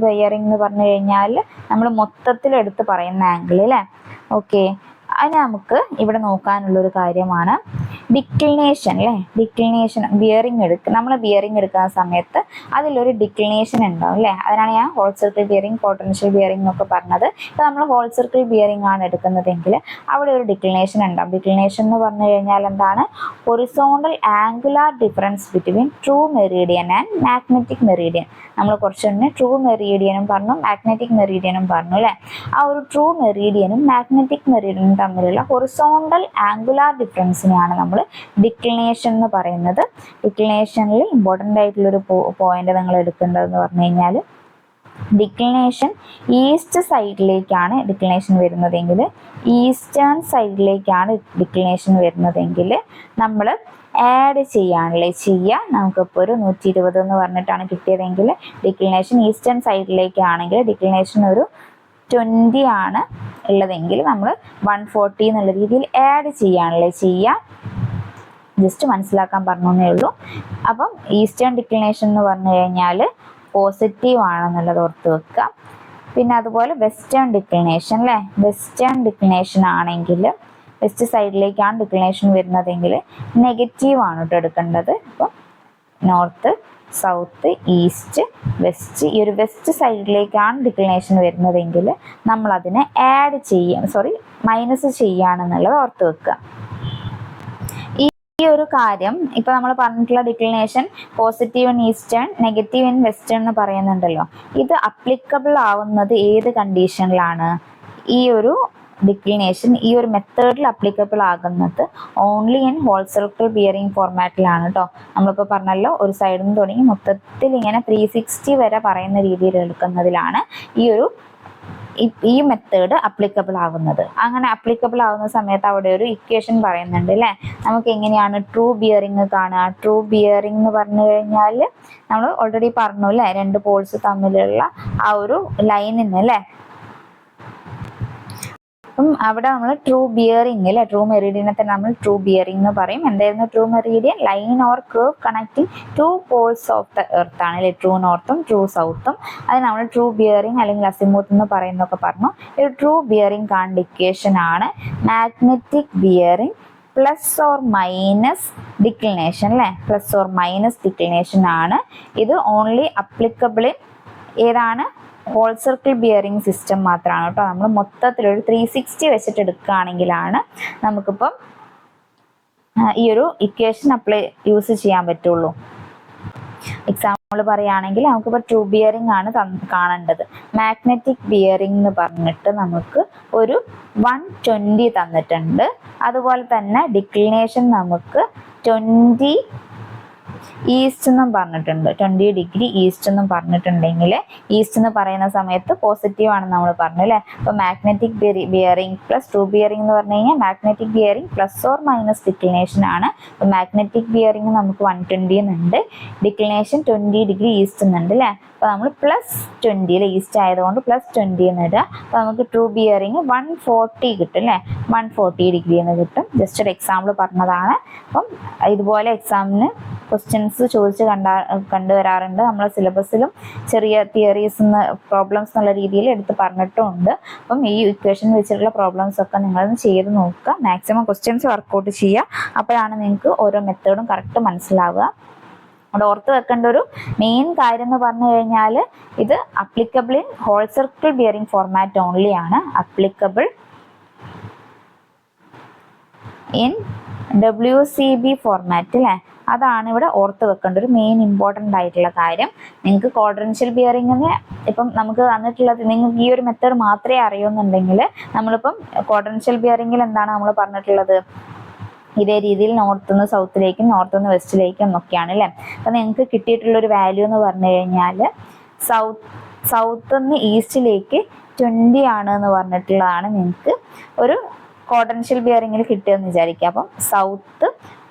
ബിയറിംഗ് എന്ന് പറഞ്ഞു കഴിഞ്ഞാൽ നമ്മൾ മൊത്തത്തിൽ എടുത്ത് പറയുന്ന ആംഗിൾ അല്ലേ. ഓക്കെ, അതിന് നമുക്ക് ഇവിടെ നോക്കാനുള്ളൊരു കാര്യമാണ് ഡിക്ലിനേഷൻ അല്ലേ. ഡിക്ലിനേഷൻ ബിയറിംഗ് നമ്മൾ ബിയറിംഗ് എടുക്കുന്ന സമയത്ത് അതിലൊരു ഡിക്ലിനേഷൻ ഉണ്ടാവും അല്ലേ. അതിനാണ് ഞാൻ whole circle bearing, potential bearing എന്നൊക്കെ പറഞ്ഞത്. ഇപ്പോൾ നമ്മൾ ഹോൾ സർക്കിൾ ബിയറിംഗ് ആണ് എടുക്കുന്നതെങ്കിൽ അവിടെ ഒരു ഡിക്ലിനേഷൻ ഉണ്ടാവും. ഡിക്ലിനേഷൻ എന്ന് പറഞ്ഞു കഴിഞ്ഞാൽ എന്താണ്? Horizontal angular difference between true Meridian and magnetic Meridian. നമ്മൾ കുറച്ച് മുന്നേ ട്രൂ മെറീഡിയനും പറഞ്ഞു, മാഗ്നറ്റിക് മെറീഡിയനും പറഞ്ഞു അല്ലേ. ആ ഒരു ട്രൂ മെറീഡിയനും മാഗ്നറ്റിക് മെറീഡിയനും തമ്മിലുള്ള ഹൊറിസോണ്ടൽ ആംഗുലാർ ഡിഫറൻസിനെയാണ് നമ്മൾ ഡിക്ലിനേഷൻ എന്ന് പറയുന്നത്. ഡിക്ലിനേഷനിൽ ഇമ്പോർട്ടൻ്റ് ആയിട്ടുള്ളൊരു പോയിന്റ് നിങ്ങൾ എടുക്കേണ്ടതെന്ന് പറഞ്ഞു കഴിഞ്ഞാൽ, ഡിക്ലിനേഷൻ ഈസ്റ്റ് സൈഡിലേക്കാണ് ഡിക്ലിനേഷൻ വരുന്നതെങ്കിൽ, ഈസ്റ്റേൺ സൈഡിലേക്കാണ് ഡിക്ലിനേഷൻ വരുന്നതെങ്കിൽ നമ്മൾ ആഡ് ചെയ്യാണല്ലേ ചെയ്യുക. നമുക്കിപ്പോൾ ഒരു 120 എന്ന് പറഞ്ഞിട്ടാണ് കിട്ടിയതെങ്കിൽ ഡിക്ലിനേഷൻ ഈസ്റ്റേൺ സൈഡിലേക്കാണെങ്കിൽ ഡിക്ലിനേഷൻ ഒരു 20 ആണ് ഉള്ളതെങ്കിൽ നമ്മൾ 140 എന്നുള്ള രീതിയിൽ ആഡ് ചെയ്യാണല്ലേ ചെയ്യുക. ജസ്റ്റ് മനസ്സിലാക്കാൻ പറഞ്ഞേ ഉള്ളൂ. അപ്പം ഈസ്റ്റേൺ ഡിക്ലിനേഷൻ എന്ന് പറഞ്ഞു കഴിഞ്ഞാൽ പോസിറ്റീവ് ആണെന്നുള്ളത് ഓർത്ത് വെക്കുക. പിന്നെ അതുപോലെ വെസ്റ്റേൺ ഡിക്ലിനേഷൻ അല്ലേ. വെസ്റ്റേൺ ഡിക്ലിനേഷൻ ആണെങ്കിൽ വെസ്റ്റ് സൈഡിലേക്കാണ് ഡിക്ലിനേഷൻ വരുന്നതെങ്കിൽ നെഗറ്റീവ് ആണ് കേട്ടോ എടുക്കേണ്ടത്. അപ്പം നോർത്ത്, സൗത്ത്, ഈസ്റ്റ്, വെസ്റ്റ്, ഈ ഒരു വെസ്റ്റ് സൈഡിലേക്കാണ് ഡിക്ലിനേഷൻ വരുന്നതെങ്കിൽ നമ്മൾ അതിനെ മൈനസ് ചെയ്യുകയാണെന്നുള്ളത് ഓർത്ത് വെക്കുക. ഈ ഒരു കാര്യം ഇപ്പൊ നമ്മൾ പറഞ്ഞിട്ടുള്ള declination positive in eastern, negative in western എന്ന് പറയുന്നുണ്ടല്ലോ. ഇത് അപ്ലിക്കബിൾ ആവുന്നത് ഏത് കണ്ടീഷനിലാണ്? ഈ ഒരു ഡിക്ലിനേഷൻ ഈ ഒരു മെത്തേഡിൽ അപ്ലിക്കബിൾ ആകുന്നത് only in whole circle bearing ഫോർമാറ്റിലാണ് കേട്ടോ. നമ്മളിപ്പോൾ പറഞ്ഞല്ലോ, ഒരു സൈഡിൽ നിന്ന് തുടങ്ങി മൊത്തത്തിൽ ഇങ്ങനെ 360 വരെ പറയുന്ന രീതിയിൽ എടുക്കുന്നതിലാണ് ഈ മെത്തേഡ് അപ്ലിക്കബിൾ ആവുന്നത്. അങ്ങനെ അപ്ലിക്കബിൾ ആവുന്ന സമയത്ത് അവിടെ ഒരു ഇക്വേഷൻ പറയുന്നുണ്ട് അല്ലേ. നമുക്ക് എങ്ങനെയാണ് ട്രൂ ബിയറിംഗ് കാണുക? ട്രൂ ബിയറിംഗ് എന്ന് പറഞ്ഞു കഴിഞ്ഞാൽ നമ്മൾ ഓൾറെഡി പറഞ്ഞു അല്ലേ, രണ്ട് പോൾസ് തമ്മിലുള്ള ആ ഒരു ലൈനിന് അല്ലേ. അപ്പം അവിടെ നമ്മൾ ട്രൂ ബിയറിംഗ് അല്ലെ, ട്രൂ മെറീഡിയനെ തന്നെ നമ്മൾ ട്രൂ ബിയറിംഗ് എന്ന് പറയും. എന്തായിരുന്നു true Meridian? Line or curve connecting to poles of the earth ആണ് അല്ലെ, ട്രൂ നോർത്തും ട്രൂ സൗത്തും. അത് നമ്മൾ ട്രൂ ബിയറിംഗ് അല്ലെങ്കിൽ അസിമുത്ത് എന്ന് പറയുന്നൊക്കെ പറഞ്ഞു. ഒരു ട്രൂ ബിയറിംഗ് കാണേണ്ട ഇക്വേഷൻ ആണ് magnetic bearing plus or minus declination അല്ലെ. പ്ലസ് ഓർ മൈനസ് ഡിക്ലിനേഷൻ ആണ്. ഇത് ഓൺലി അപ്ലിക്കബിൾ ഏതാണ്? ഹോൾ സർക്കിൾ ബിയറിംഗ് സിസ്റ്റം മാത്രമാണ് കേട്ടോ. നമ്മൾ മൊത്തത്തിലൊരു 360 വെച്ചിട്ട് എടുക്കുകയാണെങ്കിലാണ് നമുക്കിപ്പം ഈ ഒരു ഇക്വേഷൻ യൂസ് ചെയ്യാൻ പറ്റുള്ളൂ. എക്സാമ്പിൾ പറയുകയാണെങ്കിൽ നമുക്കിപ്പോൾ ട്രൂ ബിയറിംഗ് ആണ് കാണേണ്ടത്. മാഗ്നറ്റിക് ബിയറിംഗ് എന്ന് പറഞ്ഞിട്ട് നമുക്ക് ഒരു 120 തന്നിട്ടുണ്ട്. അതുപോലെ തന്നെ ഡിക്ലിനേഷൻ നമുക്ക് 20 ഈസ്റ്റ് എന്നും പറഞ്ഞിട്ടുണ്ട്, 20 ഡിഗ്രി ഈസ്റ്റ് എന്നും പറഞ്ഞിട്ടുണ്ടെങ്കിൽ ഈസ്റ്റ് എന്ന് പറയുന്ന സമയത്ത് പോസിറ്റീവ് ആണെന്ന് നമ്മൾ പറഞ്ഞു അല്ലേ. അപ്പോൾ magnetic bearing plus true bearing എന്ന് പറഞ്ഞു കഴിഞ്ഞാൽ magnetic bearing plus or minus declination ആണ്. അപ്പോൾ മാഗ്നറ്റിക് ബിയറിംഗ് നമുക്ക് 120 എന്നുണ്ട്, ഡിക്ലിനേഷൻ 20 ഡിഗ്രി ഈസ്റ്റ് എന്നുണ്ട് അല്ലേ. അപ്പോൾ നമ്മൾ +20 ഈസ്റ്റ് ആയതുകൊണ്ട് +20 എന്ന് ഇടുക. അപ്പോൾ നമുക്ക് ട്രൂ ബിയറിംഗ് 140 കിട്ടും അല്ലേ, 140 ഡിഗ്രി എന്ന് കിട്ടും. ജസ്റ്റ് ഒരു എക്സാമ്പിൾ പറഞ്ഞതാണ്. അപ്പം ഇതുപോലെ എക്സാമിന് ക്വസ്റ്റ്യൻസ് ചോദിച്ച് കണ്ടുവരാറുണ്ട്. നമ്മളെ സിലബസിലും ചെറിയ തിയറീസ് പ്രോബ്ലംസ് എന്നുള്ള രീതിയിൽ എടുത്ത് പറഞ്ഞിട്ടുമുണ്ട്. അപ്പം ഈ ഇക്വേഷൻ വെച്ചിട്ടുള്ള പ്രോബ്ലംസ് ഒക്കെ നിങ്ങളൊന്ന് ചെയ്ത് നോക്കുക. മാക്സിമം ക്വസ്റ്റ്യൻസ് വർക്കൗട്ട് ചെയ്യുക. അപ്പോഴാണ് നിങ്ങൾക്ക് ഓരോ മെത്തേഡും കറക്റ്റ് മനസ്സിലാവുക. അവിടെ ഓർത്ത് വെക്കേണ്ട ഒരു മെയിൻ കാര്യം എന്ന് പറഞ്ഞു കഴിഞ്ഞാൽ ഇത് applicable in whole circle bearing format only ആണ്. അപ്ലിക്കബിൾ ഇൻ WCB ഫോർമാറ്റ് അല്ലേ, അതാണ് ഇവിടെ ഓർത്ത് വെക്കേണ്ട ഒരു മെയിൻ ഇമ്പോർട്ടൻ്റ് ആയിട്ടുള്ള കാര്യം. നിങ്ങൾക്ക് ക്വാഡ്രൻഷ്യൽ ബിയറിംഗിന് ഇപ്പം നമുക്ക് തന്നിട്ടുള്ളത് നിങ്ങൾക്ക് ഈ ഒരു മെത്തേഡ് മാത്രമേ അറിയുന്നുണ്ടെങ്കിൽ നമ്മളിപ്പം ക്വാഡ്രൻഷ്യൽ ബിയറിംഗിൽ എന്താണ് നമ്മൾ പറഞ്ഞിട്ടുള്ളത്? ഇതേ രീതിയിൽ നോർത്ത് നിന്ന് സൗത്തിലേക്കും നോർത്ത് നിന്ന് വെസ്റ്റിലേക്കും എന്നൊക്കെയാണ് അല്ലേ. അപ്പം നിങ്ങൾക്ക് കിട്ടിയിട്ടുള്ളൊരു വാല്യൂ എന്ന് പറഞ്ഞു കഴിഞ്ഞാൽ സൗത്ത് നിന്ന് ഈസ്റ്റിലേക്ക് 20 ആണ് എന്ന് പറഞ്ഞിട്ടുള്ളതാണ് നിങ്ങൾക്ക് ഒരു ക്വാഡ്രൻഷ്യൽ ബിയറിംഗിൽ കിട്ടുമെന്ന് വിചാരിക്കുക. അപ്പം സൗത്ത്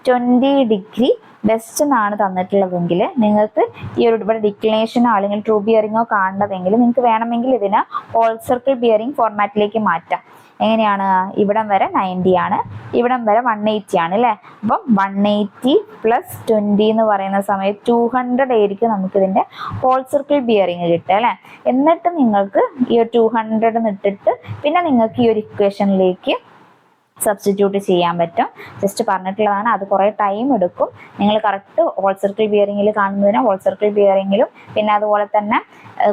20 ഡിഗ്രി വെസ്റ്റ് എന്നാണ് തന്നിട്ടുള്ളതെങ്കിൽ നിങ്ങൾക്ക് ഈ ഒരു ഇവിടെ ഡിക്ലിനേഷനോ അല്ലെങ്കിൽ ട്രൂ ബിയറിംഗോ കാണേണ്ടതെങ്കിൽ നിങ്ങൾക്ക് വേണമെങ്കിൽ ഇതിനെ ഹോൾ സർക്കിൾ ബിയറിംഗ് ഫോർമാറ്റിലേക്ക് മാറ്റാം. എങ്ങനെയാണ്? ഇവിടം വരെ 90 ആണ്, ഇവിടം വരെ 180 ആണ് അല്ലേ. അപ്പം 180 + 20 എന്ന് പറയുന്ന സമയത്ത് 200 ആയിരിക്കും നമുക്കിതിൻ്റെ ഹോൾ സർക്കിൾ ബിയറിംഗ് കിട്ടുക അല്ലേ. എന്നിട്ട് നിങ്ങൾക്ക് ഈ ഒരു 200 ഇട്ടിട്ട് പിന്നെ നിങ്ങൾക്ക് ഈ ഒരു ഇക്വേഷനിലേക്ക് സബ്സ്റ്റിറ്റ്യൂട്ട് ചെയ്യാൻ പറ്റും. ജസ്റ്റ് പറഞ്ഞിട്ടുള്ളതാണ്. അത് കുറേ ടൈം എടുക്കും. നിങ്ങൾ കറക്റ്റ് ഹോൾ സർക്കിൾ ബിയറിംഗിൽ കാണുന്നതിന് ഹോൾ സർക്കിൾ ബിയറിംഗിലും പിന്നെ അതുപോലെ തന്നെ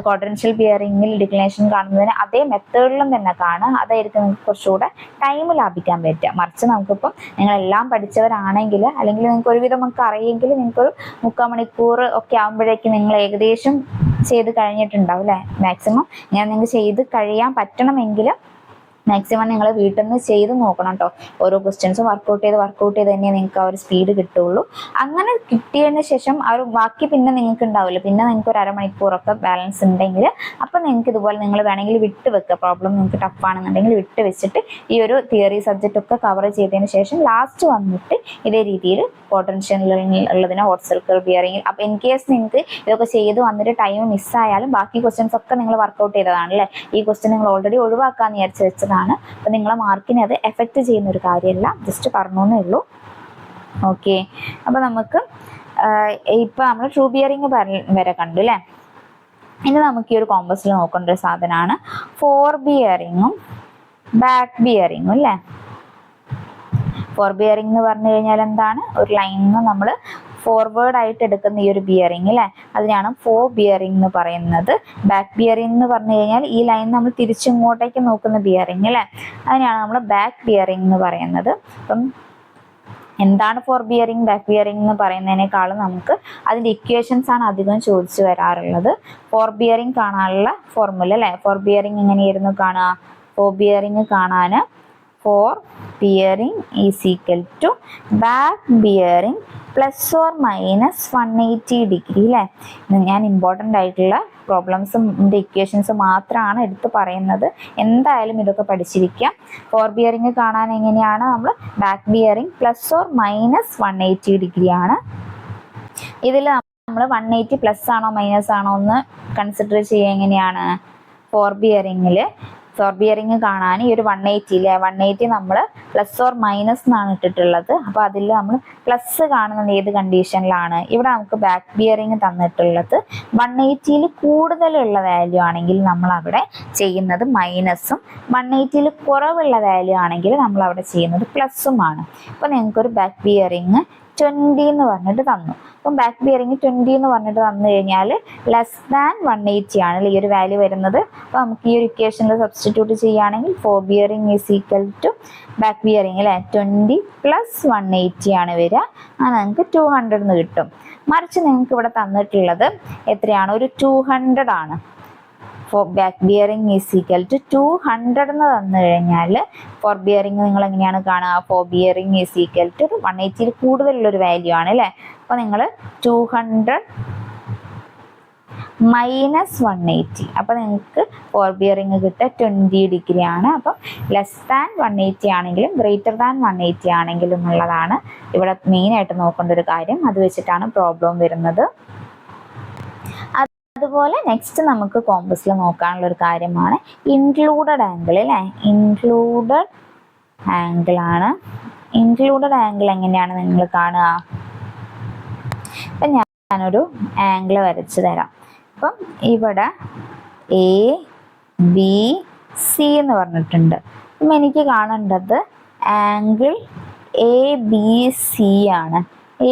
ക്വാഡ്രൻഷ്യൽ ബിയറിംഗിൽ ഡിക്ലിനേഷൻ കാണുന്നതിന് അതേ മെത്തേഡിലും തന്നെ കാണുക. അതായിരിക്കും നിങ്ങൾക്ക് കുറച്ചുകൂടെ ടൈം ലാഭിക്കാൻ പറ്റുക. മറിച്ച് നമുക്കിപ്പം നിങ്ങളെല്ലാം പഠിച്ചവരാണെങ്കിൽ അല്ലെങ്കിൽ നിങ്ങൾക്ക് ഒരുവിധം നമുക്ക് അറിയെങ്കിൽ നിങ്ങൾക്കൊരു 3/4 മണിക്കൂർ ഒക്കെ ആകുമ്പോഴേക്കും നിങ്ങൾ ഏകദേശം ചെയ്ത് കഴിഞ്ഞിട്ടുണ്ടാവും അല്ലേ. മാക്സിമം ഞാൻ നിങ്ങൾക്ക് ചെയ്ത് കഴിയാൻ പറ്റണമെങ്കിൽ മാക്സിമം നിങ്ങൾ വീട്ടിൽ നിന്ന് ചെയ്ത് നോക്കണം കേട്ടോ. ഓരോ ക്വസ്റ്റ്യൻസും വർക്കൗട്ട് ചെയ്ത് തന്നെ നിങ്ങൾക്ക് ആ ഒരു സ്പീഡ് കിട്ടുള്ളൂ. അങ്ങനെ കിട്ടിയതിന് ശേഷം ആ ഒരു ബാക്കി പിന്നെ നിങ്ങൾക്ക് ഉണ്ടാവില്ല. പിന്നെ നിങ്ങൾക്ക് ഒരു അരമണിക്കൂറൊക്കെ ബാലൻസ് ഉണ്ടെങ്കിൽ അപ്പം നിങ്ങൾക്ക് ഇതുപോലെ നിങ്ങൾ വേണമെങ്കിൽ വിട്ട് വെക്കുക. പ്രോബ്ലം നിങ്ങൾക്ക് ടഫ് ആണെന്നുണ്ടെങ്കിൽ വിട്ട് വെച്ചിട്ട് ഈ ഒരു തിയറി സബ്ജക്റ്റ് ഒക്കെ കവർ ചെയ്തതിന് ശേഷം ലാസ്റ്റ് വന്നിട്ട് ഇതേ രീതിയിൽ പൊട്ടൻഷ്യൽ ഉള്ളതിന് ഹോട്ട് സർക്കിൾ ബിയറിംഗ്. അപ്പം ഇൻ കേസ് നിങ്ങൾക്ക് ഇതൊക്കെ ചെയ്ത് വന്നിട്ട് ടൈം മിസ്സായാലും ബാക്കി ക്വസ്റ്റ്യൻസ് ഒക്കെ നിങ്ങൾ വർക്കൗട്ട് ചെയ്തതാണ് അല്ലേ. ഈ ക്വസ്റ്റ്യൻ നിങ്ങൾ ഓൾറെഡി ഒഴിവാക്കാന്ന് വിചാരിച്ച് വെച്ചതാണ്. അപ്പം നിങ്ങളെ മാർക്കിനെ അത് എഫക്റ്റ് ചെയ്യുന്ന ഒരു കാര്യമല്ല. ജസ്റ്റ് പറഞ്ഞേ ഉള്ളൂ. ഓക്കെ, അപ്പം നമുക്ക് ഇപ്പം നമ്മൾ ട്രൂ ബിയറിംഗ് വരെ കണ്ടു അല്ലേ. ഇനി നമുക്ക് ഈ ഒരു കോമ്പസിൽ നോക്കേണ്ട ഒരു സാധനമാണ് ഫോർ ബിയറിങ്ങും ബാക്ക് ബിയറിങ്ങും അല്ലേ. ഫോർ ബിയറിംഗ് എന്ന് പറഞ്ഞു കഴിഞ്ഞാൽ എന്താണ്, ഒരു ലൈനിൽ നമ്മൾ ഫോർവേഡ് ആയിട്ട് എടുക്കുന്ന ഈ ഒരു ബിയറിംഗ് അല്ലേ, അതിനാണ് ഫോർ ബിയറിംഗ് എന്ന് പറയുന്നത്. ബാക്ക് ബിയറിംഗ് എന്ന് പറഞ്ഞു കഴിഞ്ഞാൽ ഈ ലൈൻ നമ്മൾ തിരിച്ചിങ്ങോട്ടേക്ക് നോക്കുന്ന ബിയറിംഗ് അല്ലേ, അതിനാണ് നമ്മൾ ബാക്ക് ബിയറിംഗ് എന്ന് പറയുന്നത്. അപ്പം എന്താണ് ഫോർ ബിയറിംഗ് ബാക്ക് ബിയറിംഗ് എന്ന് പറയുന്നതിനേക്കാളും നമുക്ക് അതിൻ്റെ ഇക്വേഷൻസ് ആണ് അധികം ചോദിച്ചു വരാറുള്ളത്. ഫോർ ബിയറിംഗ് കാണാനുള്ള ഫോർമുല അല്ലേ. ഫോർ ബിയറിംഗ് എങ്ങനെയായിരുന്നു കാണുക, ഫോർ ബിയറിംഗ് കാണാൻ fore bearing is equal to back bearing plus or minus 180 degree അല്ലേ. ഞാൻ ഇമ്പോർട്ടൻ്റ് ആയിട്ടുള്ള പ്രോബ്ലംസും ഇക്വേഷൻസ് മാത്രമാണ് എടുത്ത് പറയുന്നത്. എന്തായാലും ഇതൊക്കെ പഠിച്ചിരിക്കുക. ഫോർ ബിയറിംഗ് കാണാൻ എങ്ങനെയാണ്, നമ്മൾ back bearing plus or minus 180 degree ആണ്. ഇതിൽ നമ്മൾ 180 പ്ലസ് ആണോ മൈനസ് ആണോ എന്ന് കൺസിഡർ ചെയ്യുക. എങ്ങനെയാണ് ഫോർ ബിയറിംഗ് കാണാൻ ഈ ഒരു 180 അല്ലേ, 180 നമ്മൾ പ്ലസ് ഓർ മൈനസ് എന്നാണ് ഇട്ടിട്ടുള്ളത്. അപ്പോൾ അതിൽ നമ്മൾ പ്ലസ് കാണുന്നത് ഏത് കണ്ടീഷനിലാണ്, ഇവിടെ നമുക്ക് ബാക്ക് ബിയറിംഗ് തന്നിട്ടുള്ളത് 180ൽ കൂടുതലുള്ള വാല്യൂ ആണെങ്കിൽ നമ്മൾ അവിടെ ചെയ്യുന്നത് മൈനസും 180ൽ കുറവുള്ള വാല്യൂ ആണെങ്കിൽ നമ്മൾ അവിടെ ചെയ്യുന്നത് പ്ലസ്സുമാണ്. അപ്പോൾ നിങ്ങൾക്കൊരു ബാക്ക് ബിയറിംഗ് 20 എന്ന് പറഞ്ഞിട്ട് തന്നു. അപ്പം ബാക്ക് ബിയറിംഗ് 20 എന്ന് പറഞ്ഞിട്ട് തന്നു കഴിഞ്ഞാൽ ലെസ് ദാൻ 180 ആണ് ഈ ഒരു വാല്യൂ വരുന്നത്. അപ്പോൾ നമുക്ക് ഈ ഒരു ഇക്വേഷനിൽ സബ്സ്റ്റിറ്റ്യൂട്ട് ചെയ്യുകയാണെങ്കിൽ fore bearing is equal to back bearing അല്ലേ 20 പ്ലസ് 180 ആണ് വരിക. അങ്ങനെ നിങ്ങൾക്ക് 200 എന്ന് കിട്ടും. മറിച്ച് നിങ്ങൾക്ക് ഇവിടെ തന്നിട്ടുള്ളത് എത്രയാണ്, ഒരു 200 ആണ്. For back bearing is equal to 200 എന്ന് തന്നു കഴിഞ്ഞാൽ ഫോർ ബിയറിംഗ് നിങ്ങൾ എങ്ങനെയാണ് കാണുക, fore bearing is equal to 180ൽ കൂടുതലുള്ളൊരു വാല്യൂ ആണ് അല്ലേ. അപ്പോൾ നിങ്ങൾ 200 മൈനസ് 180, അപ്പോൾ നിങ്ങൾക്ക് ഫോർ ബിയറിംഗ് കിട്ടുക 20 ഡിഗ്രി ആണ്. അപ്പം ലെസ് ദാൻ 180 ആണെങ്കിലും ഗ്രേറ്റർ ദാൻ 180 ആണെങ്കിലും എന്നുള്ളതാണ് ഇവിടെ മെയിനായിട്ട് നോക്കേണ്ട ഒരു കാര്യം. അത് വെച്ചിട്ടാണ് പ്രോബ്ലം വരുന്നത്. അതുപോലെ നെക്സ്റ്റ് നമുക്ക് കോമ്പസിൽ നോക്കാനുള്ള ഒരു കാര്യമാണ് ഇൻക്ലൂഡഡ് ആംഗിൾ അല്ലേ. ഇൻക്ലൂഡഡ് ആംഗിൾ ആണ്. ഇൻക്ലൂഡഡ് ആംഗിൾ എങ്ങനെയാണ് നിങ്ങൾ കാണുക, അപ്പം ഞാനൊരു ആംഗിൾ വരച്ച് തരാം. അപ്പം ഇവിടെ എ ബി സി എന്ന് പറഞ്ഞിട്ടുണ്ട്. അപ്പം എനിക്ക് കാണേണ്ടത് ആംഗിൾ എ ബി സി ആണ്.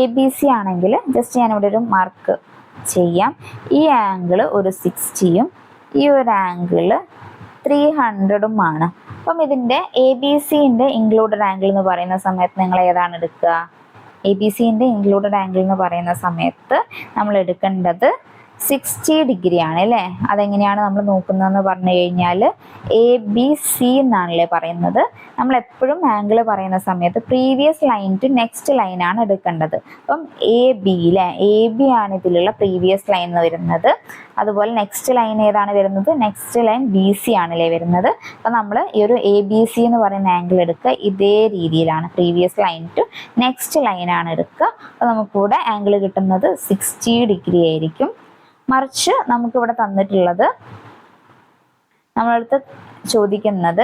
എ ബി സി ആണെങ്കിൽ ജസ്റ്റ് ഞാനിവിടെ ഒരു മാർക്ക് ചെയ്യാം. ഈ ആംഗിൾ ഒരു 60യും ഈ ഒരു ആംഗിൾ 300ഉം ആണ്. അപ്പം ഇതിൻ്റെ എ ബി സിൻ്റെ ഇൻക്ലൂഡഡ് ആംഗിൾ എന്ന് പറയുന്ന സമയത്ത് നിങ്ങൾ ഏതാണ് എടുക്കുക, എ ബി സിൻ്റെ ഇൻക്ലൂഡഡ് ആംഗിൾ എന്ന് പറയുന്ന സമയത്ത് നമ്മൾ എടുക്കേണ്ടത് 60 ഡിഗ്രി ആണ് അല്ലേ. അതെങ്ങനെയാണ് നമ്മൾ നോക്കുന്നതെന്ന് പറഞ്ഞു കഴിഞ്ഞാൽ എ ബി സി എന്നാണല്ലേ പറയുന്നത്. നമ്മൾ എപ്പോഴും ആംഗിൾ പറയുന്ന സമയത്ത് പ്രീവിയസ് ലൈൻ ടു നെക്സ്റ്റ് ലൈനാണ് എടുക്കേണ്ടത്. അപ്പം എ ബി അല്ലേ, എ ബി ആണ് ഇതിലുള്ള പ്രീവിയസ് ലൈൻ എന്ന് വരുന്നത്. അതുപോലെ നെക്സ്റ്റ് ലൈൻ ഏതാണ് വരുന്നത്, നെക്സ്റ്റ് ലൈൻ ബി സി ആണല്ലേ വരുന്നത്. അപ്പം നമ്മൾ ഈ ഒരു എ ബി സി എന്ന് പറയുന്ന ആംഗിൾ എടുക്കുക ഇതേ രീതിയിലാണ്, പ്രീവിയസ് ലൈൻ ടു നെക്സ്റ്റ് ലൈനാണ് എടുക്കുക. അപ്പോൾ നമുക്കിവിടെ ആംഗിൾ കിട്ടുന്നത് 60 ഡിഗ്രി ആയിരിക്കും. മറിച്ച് നമുക്കിവിടെ തന്നിട്ടുള്ളത് നമ്മളടുത്ത് ചോദിക്കുന്നത്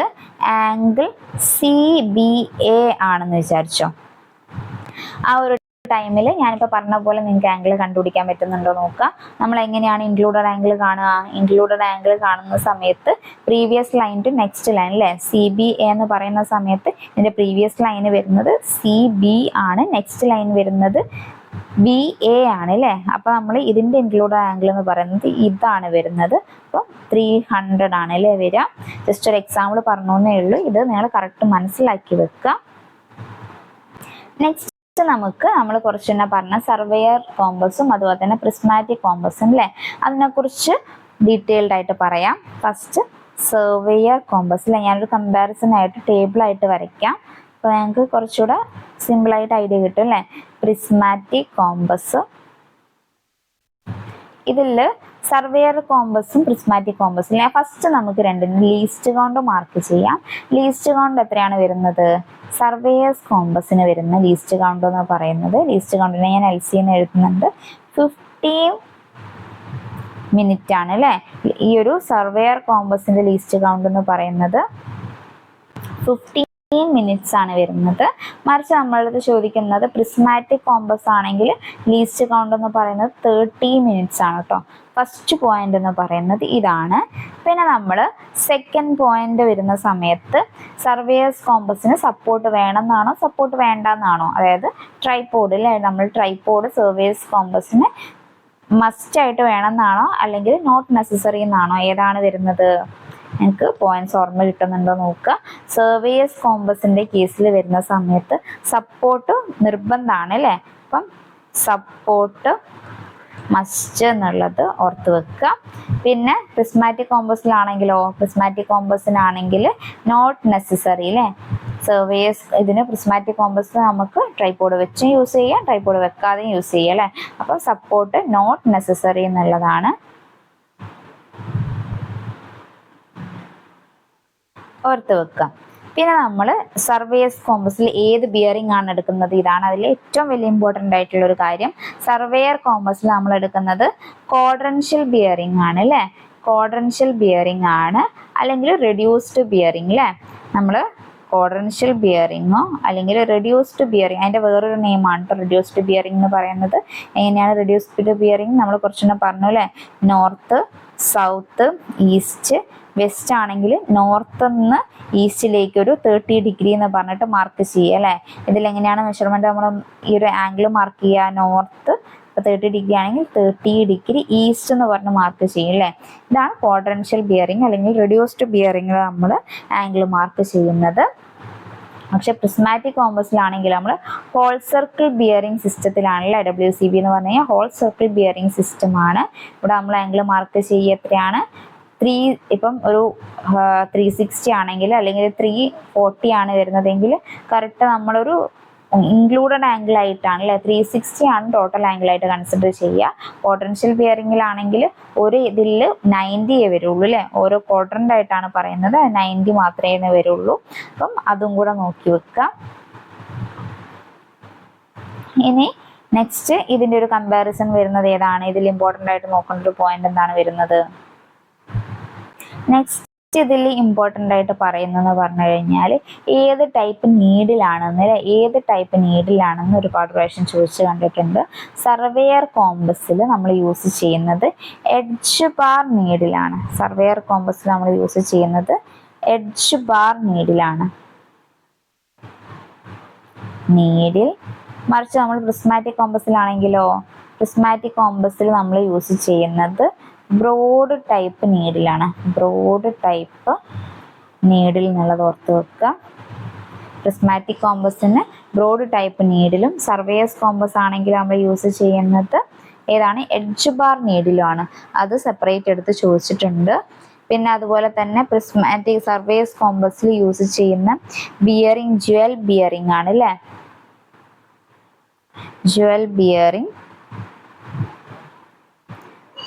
ആംഗിൾ സി ബി എ ആണെന്ന് വിചാരിച്ചോ. ആ ഒരു ടൈമിൽ ഞാനിപ്പോൾ പറഞ്ഞ പോലെ നിങ്ങൾക്ക് ആംഗിൾ കണ്ടുപിടിക്കാൻ പറ്റുന്നുണ്ടോ നോക്കുക. നമ്മൾ എങ്ങനെയാണ് ഇൻക്ലൂഡഡ് ആംഗിൾ കാണുക? ഇൻക്ലൂഡഡ് ആംഗിൾ കാണുന്ന സമയത്ത് previous line to next line അല്ലേ, CBA എന്ന് പറയുന്ന സമയത്ത് ഇതിൻ്റെ പ്രീവിയസ് ലൈൻ വരുന്നത് CB ആണ്, നെക്സ്റ്റ് ലൈൻ വരുന്നത് BA ആണ് അല്ലേ. അപ്പോൾ നമ്മൾ ഇതിൻ്റെ ഇൻക്ലൂഡഡ് ആംഗിൾ എന്ന് പറയുന്നത് ഇതാണ് വരുന്നത്. അപ്പോൾ 300 ആണ് അല്ലേ വരിക. ജസ്റ്റ് ഒരു എക്സാമ്പിൾ പറഞ്ഞേ ഉള്ളൂ, ഇത് നിങ്ങൾ കറക്റ്റ് മനസ്സിലാക്കി വെക്കുക. നെക്സ്റ്റ് നമ്മൾ കുറച്ചെന്നെ പറഞ്ഞ സർവേയർ കോമ്പസും അതുപോലെ തന്നെ പ്രിസ്മാറ്റിക് കോമ്പസും അല്ലേ, അതിനെക്കുറിച്ച് ഡീറ്റെയിൽഡ് ആയിട്ട് പറയാം. ഫസ്റ്റ് സർവേയർ കോമ്പസ് അല്ലേ, ഞാനൊരു കമ്പാരിസൺ ആയിട്ട് ടേബിളായിട്ട് വരയ്ക്കാം. അപ്പോൾ ഞങ്ങൾക്ക് കുറച്ചുകൂടെ സിമ്പിളായിട്ട് ഐഡിയ കിട്ടും അല്ലേ. പ്രിസ്മാറ്റിക് കോമ്പസ്, ഇതിൽ സർവേയർ കോമ്പസും പ്രിസ്മാറ്റിക് കോമ്പസും അല്ലേ. ഫസ്റ്റ് നമുക്ക് രണ്ടിനും ലീസ്റ്റ് കൗണ്ട് മാർക്ക് ചെയ്യാം. ലീസ്റ്റ് കൗണ്ട് എത്രയാണ് വരുന്നത്? സർവേയേഴ്സ് കോമ്പസിന് വരുന്ന ലീസ്റ്റ് കൗണ്ട് എന്ന് പറയുന്നത്, ലീസ്റ്റ് കൗണ്ടിനെ ഞാൻ LC എന്ന് എഴുതുന്നുണ്ട്, 15 മിനിറ്റ് ആണ് അല്ലേ. ഈ ഒരു സർവേയർ കോമ്പസിന്റെ ലീസ്റ്റ് കൗണ്ട് എന്ന് പറയുന്നത് 15 മിനിറ്റ്സ് ആണ് വരുന്നത്. മറിച്ച് നമ്മളത് ചോദിക്കുന്നത് പ്രിസ്മാറ്റിക് കോമ്പസ് ആണെങ്കിൽ ലീസ്റ്റ് കൗണ്ട് എന്ന് പറയുന്നത് 30 മിനിറ്റ്സ് ആണ് കേട്ടോ. ഫസ്റ്റ് പോയിന്റ് എന്ന് പറയുന്നത് ഇതാണ്. പിന്നെ നമ്മൾ സെക്കൻഡ് പോയിന്റ് വരുന്ന സമയത്ത് സർവേയേഴ്സ് കോമ്പസിന് സപ്പോർട്ട് വേണമെന്നാണോ സപ്പോർട്ട് വേണ്ടെന്നാണോ, അതായത് ട്രൈപോഡ് അല്ലേ, നമ്മൾ ട്രൈപോഡ് സർവേയേഴ്സ് കോമ്പസിന് മസ്റ്റ് ആയിട്ട് വേണമെന്നാണോ അല്ലെങ്കിൽ നോട്ട് നെസസറി എന്നാണോ, ഏതാണ് വരുന്നത്? നിങ്ങൾക്ക് പോയിന്റ്സ് ഓർമ്മ കിട്ടുന്നുണ്ടോ നോക്കുക. സർവേയേഴ്സ് കോമ്പസിന്റെ കേസിൽ വരുന്ന സമയത്ത് സപ്പോർട്ട് നിർബന്ധമാണ് അല്ലേ. അപ്പം സപ്പോർട്ട് മസ്റ്റ് എന്നുള്ളത് ഓർത്ത് വെക്കുക. പിന്നെ പ്രിസ്മാറ്റിക് കോമ്പസിലാണെങ്കിലോ, പ്രിസ്മാറ്റിക് കോമ്പസിനാണെങ്കിൽ നോട്ട് നെസസറി അല്ലേ. സർവേയേഴ്സ് ഇതിന് പ്രിസ്മാറ്റിക് കോമ്പസ് നമുക്ക് ട്രൈപോഡ് വെച്ചും യൂസ് ചെയ്യാം, ട്രൈപോഡ് വെക്കാതെയും യൂസ് ചെയ്യാം അല്ലേ. അപ്പോൾ സപ്പോർട്ട് നോട്ട് നെസസറി എന്നുള്ളതാണ് ഓർത്ത് വെക്കുക. പിന്നെ നമ്മൾ സർവേയേഴ്സ് കോമ്പസിൽ ഏത് ബിയറിംഗ് ആണ് എടുക്കുന്നത്, ഇതാണ് അതിൽ ഏറ്റവും വലിയ ഇമ്പോർട്ടൻ്റ് ആയിട്ടുള്ള ഒരു കാര്യം. സർവേയർ കോമ്പസിൽ നമ്മൾ എടുക്കുന്നത് ക്വാഡ്രൻഷ്യൽ ബിയറിംഗ് ആണ് അല്ലേ. ക്വാഡ്രൻഷ്യൽ ബിയറിംഗ് ആണ്, അല്ലെങ്കിൽ റെഡ്യൂസ്ഡ് ബിയറിംഗ് അല്ലേ. നമ്മൾ ക്വാഡ്രൻഷ്യൽ ബിയറിങ്ങോ അല്ലെങ്കിൽ റെഡ്യൂസ്ഡ് ബിയറിംഗ്, അതിൻ്റെ വേറൊരു നെയിമാണ് കേട്ടോ റെഡ്യൂസ്ഡ് ബിയറിംഗ് എന്ന് പറയുന്നത്. എങ്ങനെയാണ് റെഡ്യൂസ്ഡ് ബിയറിംഗ്? നമ്മൾ കുറച്ചൊന്ന് പറഞ്ഞു അല്ലേ. നോർത്ത്, സൗത്ത്, ഈസ്റ്റ്, വെസ്റ്റ് ആണെങ്കിൽ നോർത്ത് നിന്ന് ഈസ്റ്റിലേക്ക് ഒരു 30 ഡിഗ്രി എന്ന് പറഞ്ഞിട്ട് മാർക്ക് ചെയ്യുക അല്ലേ. ഇതിലെങ്ങനെയാണ് മെഷർമെൻറ്റ് നമ്മൾ ഈ ഒരു ആംഗിൾ മാർക്ക് ചെയ്യുക? നോർത്ത് 30 ഡിഗ്രി ആണെങ്കിൽ 30 ഡിഗ്രി ഈസ്റ്റ് എന്ന് പറഞ്ഞ് മാർക്ക് ചെയ്യും അല്ലേ. ഇതാണ് ക്വാഡ്രൻഷ്യൽ ബിയറിംഗ് അല്ലെങ്കിൽ റെഡ്യൂസ്ഡ് ബിയറിംഗ് നമ്മൾ ആംഗിൾ മാർക്ക് ചെയ്യുന്നത്. പക്ഷെ പ്രിസ്മാറ്റിക് കോമ്പസിലാണെങ്കിൽ നമ്മൾ ഹോൾ സർക്കിൾ ബിയറിംഗ് സിസ്റ്റത്തിലാണല്ലേ. WCB എന്ന് പറഞ്ഞു കഴിഞ്ഞാൽ ഹോൾ സർക്കിൾ ബിയറിംഗ് സിസ്റ്റമാണ്. ഇവിടെ നമ്മൾ ആംഗിൾ മാർക്ക് ചെയ്യുക എത്രയാണ്? 3, ഇപ്പം ഒരു 360 ആണെങ്കിൽ അല്ലെങ്കിൽ 340 ആണ് വരുന്നതെങ്കിൽ കറക്റ്റ് നമ്മളൊരു ഇൻക്ലൂഡഡ് ആംഗിൾ ആയിട്ടാണ് അല്ലേ. 360 ആണ് ടോട്ടൽ ആംഗിൾ ആയിട്ട് കൺസിഡർ ചെയ്യുക. ക്വാഡ്രൻഷ്യൽ ബിയറിംഗിലാണെങ്കിൽ ഒരു ഇതിൽ 90 വരുള്ളൂ അല്ലേ. ഓരോ ക്വാഡ്രൻ്റ് ആയിട്ടാണ് പറയുന്നത്, 90 മാത്രമേ വരുള്ളൂ. അപ്പം അതും കൂടെ നോക്കി വെക്കുക. ഇനി നെക്സ്റ്റ് ഇതിൻ്റെ ഒരു കമ്പാരിസൺ വരുന്നത് ഏതാണ്? ഇതിൽ ഇമ്പോർട്ടൻ്റ് ആയിട്ട് നോക്കേണ്ട ഒരു പോയിന്റ് എന്താണ് വരുന്നത്? നെക്സ്റ്റ് ഇതിൽ ഇമ്പോർട്ടൻ്റ് ആയിട്ട് പറയുന്നതെന്ന് പറഞ്ഞു കഴിഞ്ഞാൽ ഏത് ടൈപ്പ് നീഡിലാണെന്ന്, ഏത് ടൈപ്പ് നീഡിലാണെന്ന് ഒരുപാട് പ്രാവശ്യം ചോദിച്ച് കണ്ടിട്ടുണ്ട്. സർവേയർ കോമ്പസിൽ നമ്മൾ യൂസ് ചെയ്യുന്നത് എഡ്ജ് ബാർ നീഡിലാണ്. സർവേയർ കോമ്പസിൽ നമ്മൾ യൂസ് ചെയ്യുന്നത് എഡ്ജ് ബാർ നീഡിലാണ്. നീഡിൽ മറിച്ച് നമ്മൾ പ്രിസ്മാറ്റിക് കോമ്പസിലാണെങ്കിലോ, പ്രിസ്മാറ്റിക് കോമ്പസിൽ നമ്മൾ യൂസ് ചെയ്യുന്നത് ബ്രോഡ് ടൈപ്പ് നീഡിലാണ്. ബ്രോഡ് ടൈപ്പ് നീഡിൽ എന്നുള്ളത് ഓർത്ത് വെക്കുക. പ്രിസ്മാറ്റിക് കോമ്പസിന് ബ്രോഡ് ടൈപ്പ് നീഡിലും സർവേയേഴ്സ് കോമ്പസ് ആണെങ്കിൽ നമ്മൾ യൂസ് ചെയ്യുന്നത് ഏതാണ്? എഡ്ജ് ബാർ നീഡിലുമാണ്. അത് സെപ്പറേറ്റ് എടുത്ത് ചോദിച്ചിട്ടുണ്ട്. പിന്നെ അതുപോലെ തന്നെ പ്രിസ്മാറ്റിക് സർവേയേഴ്സ് കോമ്പസിൽ യൂസ് ചെയ്യുന്ന ബിയറിംഗ് ജ്വൽ ബിയറിംഗ് ആണ് അല്ലേ. ജ്വൽ ബിയറിംഗ്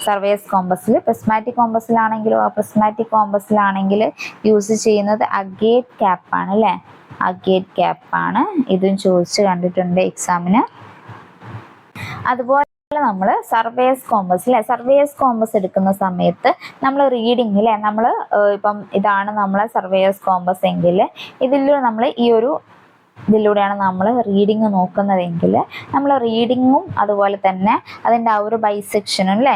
സർവേയേഴ്സ് കോമ്പസിൽ. പ്രിസ്മാറ്റിക് കോമ്പസിലാണെങ്കിൽ യൂസ് ചെയ്യുന്നത് അഗേറ്റ് ക്യാപ്പാണ് അല്ലേ. അഗേറ്റ് ക്യാപ്പാണ്. ഇതും ചോദിച്ച് കണ്ടിട്ടുണ്ട് എക്സാമിന്. അതുപോലെ നമ്മൾ സർവേയേഴ്സ് കോമ്പസ് അല്ലേ, സർവേയേഴ്സ് കോമ്പസ് എടുക്കുന്ന സമയത്ത് നമ്മൾ റീഡിങ് അല്ലേ, നമ്മൾ ഇപ്പം ഇതാണ് നമ്മളെ സർവേയേഴ്സ് കോമ്പസ് എങ്കിൽ ഇതിൽ നമ്മൾ ഈ ഒരു ഇതിലൂടെയാണ് നമ്മൾ റീഡിങ് നോക്കുന്നതെങ്കിൽ നമ്മൾ റീഡിങ്ങും അതുപോലെ തന്നെ അതിൻ്റെ ആ ഒരു ബൈസെക്ഷനും അല്ലേ,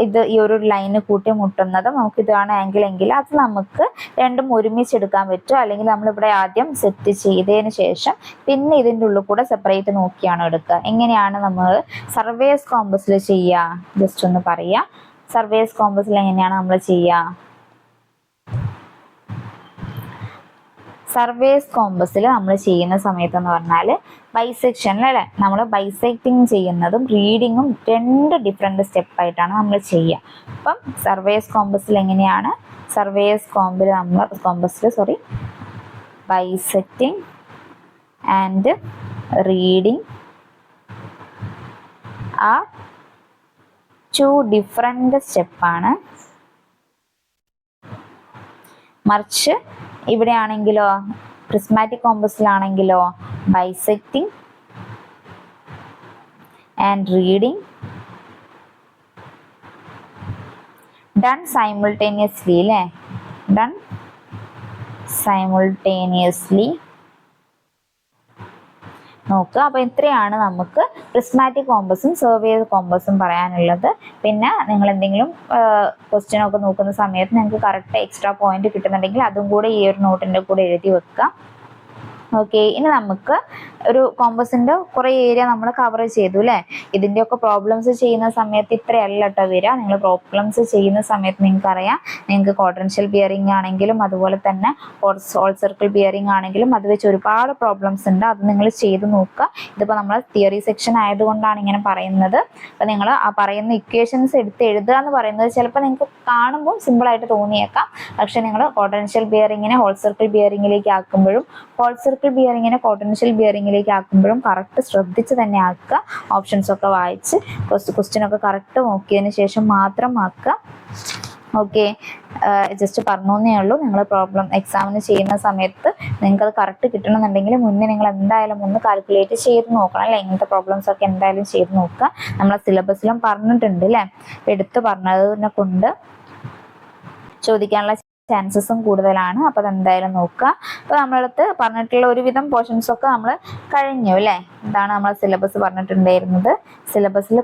ഇത് ഈ ഒരു ലൈന് കൂട്ടി മുട്ടുന്നത് നമുക്ക് ഇതാണ് ആംഗിൾ എങ്കിൽ അത് നമുക്ക് രണ്ടും ഒരുമിച്ചെടുക്കാൻ പറ്റും. അല്ലെങ്കിൽ നമ്മളിവിടെ ആദ്യം സെറ്റ് ചെയ്തതിന് ശേഷം പിന്നെ ഇതിൻ്റെ ഉള്ളിൽ കൂടെ സെപ്പറേറ്റ് നോക്കിയാണ് എടുക്കുക. എങ്ങനെയാണ് നമ്മൾ സർവേസ് കോമ്പസിൽ ചെയ്യുക, ജസ്റ്റ് ഒന്ന് പറയാം. സർവേസ് കോമ്പസിൽ എങ്ങനെയാണ് നമ്മൾ ചെയ്യുക? സർവേസ് കോമ്പസിൽ നമ്മൾ ചെയ്യുന്ന സമയത്ത് എന്ന് പറഞ്ഞാൽ ബൈസെക്ഷനിൽ അല്ലേ, നമ്മൾ ബൈസെക്റ്റിംഗ് ചെയ്യുന്നതും റീഡിങ്ങും രണ്ട് ഡിഫറെൻറ്റ് സ്റ്റെപ്പായിട്ടാണ് നമ്മൾ ചെയ്യുക. അപ്പം സർവേസ് കോമ്പസിൽ എങ്ങനെയാണ്? സർവേസ് കോമ്പസിൽ ബൈസെക്റ്റിംഗ് ആൻഡ് റീഡിങ് ആ ടു ഡിഫറെൻറ്റ് സ്റ്റെപ്പാണ്. മറിച്ച് ഇവിടെ ആണെങ്കിലോ, പ്രിസ്മാറ്റിക് കോമ്പസിലാണെങ്കിലോ bisecting and reading done simultaneously അല്ലേ, ഡൺ സൈമിൾട്ടേനിയസ്ലി നോക്കുക. അപ്പോൾ ഇത്രയാണ് നമുക്ക് പ്രിസ്മാറ്റിക് കോമ്പസും സർവേസ് കോമ്പസും പറയാനുള്ളത്. പിന്നെ നിങ്ങൾ എന്തെങ്കിലും ക്വസ്റ്റ്യനൊക്കെ നോക്കുന്ന സമയത്ത് നിങ്ങൾക്ക് കറക്റ്റ് എക്സ്ട്രാ പോയിന്റ് കിട്ടുന്നുണ്ടെങ്കിൽ അതും കൂടെ ഈ ഒരു നോട്ടിൻ്റെ കൂടെ എഴുതി വെക്കുക. ഓക്കെ, ഇനി നമുക്ക് ഒരു കോമ്പസിൻ്റെ കുറേ ഏരിയ നമ്മൾ കവർ ചെയ്തു അല്ലേ. ഇതിൻ്റെയൊക്കെ പ്രോബ്ലംസ് ചെയ്യുന്ന സമയത്ത് ഇത്രയല്ല കേട്ടോ വരിക. നിങ്ങൾ പ്രോബ്ലംസ് ചെയ്യുന്ന സമയത്ത് നിങ്ങൾക്കറിയാം, നിങ്ങൾക്ക് ക്വാഡ്രൻഷ്യൽ ബിയറിംഗ് ആണെങ്കിലും അതുപോലെ തന്നെ ഹോൾ സർക്കിൾ ബിയറിംഗ് ആണെങ്കിലും അത് വെച്ച് ഒരുപാട് പ്രോബ്ലംസ് ഉണ്ട്. അത് നിങ്ങൾ ചെയ്ത് നോക്കുക. ഇതിപ്പോൾ നമ്മൾ തിയറി സെക്ഷൻ ആയതുകൊണ്ടാണ് ഇങ്ങനെ പറയുന്നത്. അപ്പോൾ നിങ്ങൾ ആ പറയുന്ന ഇക്വേഷൻസ് എടുത്ത് എഴുതുക എന്ന് പറയുന്നത് ചിലപ്പോൾ നിങ്ങൾക്ക് കാണുമ്പോൾ സിമ്പിളായിട്ട് തോന്നിയേക്കാം. പക്ഷേ നിങ്ങൾ ക്വാഡ്രൻഷ്യൽ ബിയറിങ്ങിനെ ഹോൾ സർക്കിൾ ബിയറിങ്ങിലേക്ക് ആക്കുമ്പോഴും ഹോൾ സർക്കിൾ ബിയറിങ്ങിനെ പൊട്ടൻഷ്യൽ ബിയറിങ്ങിലേക്ക് ആക്കുമ്പോഴും കറക്റ്റ് ശ്രദ്ധിച്ച് തന്നെ ആക്കുക. ഓപ്ഷൻസ് ഒക്കെ വായിച്ച് ക്വസ്റ്റ്യനൊക്കെ കറക്റ്റ് നോക്കിയതിന് ശേഷം മാത്രം ആക്കുക. ഓക്കെ, ജസ്റ്റ് പറഞ്ഞേ ഉള്ളൂ. നിങ്ങൾ പ്രോബ്ലം എക്സാമിന് ചെയ്യുന്ന സമയത്ത് നിങ്ങൾക്ക് അത് കറക്റ്റ് കിട്ടണമെന്നുണ്ടെങ്കിൽ മുന്നേ നിങ്ങൾ എന്തായാലും ഒന്ന് കാൽക്കുലേറ്റ് ചെയ്ത് നോക്കണം അല്ലേ. ഇങ്ങനത്തെ പ്രോബ്ലംസ് ഒക്കെ എന്തായാലും ചെയ്ത് നോക്കുക. നമ്മളെ സിലബസിലും പറഞ്ഞിട്ടുണ്ട് അല്ലേ, എടുത്ത് പറഞ്ഞതിനെ കൊണ്ട് ചോദിക്കാനുള്ള ചാൻസസും കൂടുതലാണ്. അപ്പോൾ അതെന്തായാലും നോക്കുക. അപ്പോൾ നമ്മളടുത്ത് പറഞ്ഞിട്ടുള്ള ഒരുവിധം പോർഷൻസ് ഒക്കെ നമ്മൾ കഴിഞ്ഞു അല്ലേ. ഇതാണ് നമ്മൾ സിലബസ് പറഞ്ഞിട്ടുണ്ടായിരുന്നത്. സിലബസിൽ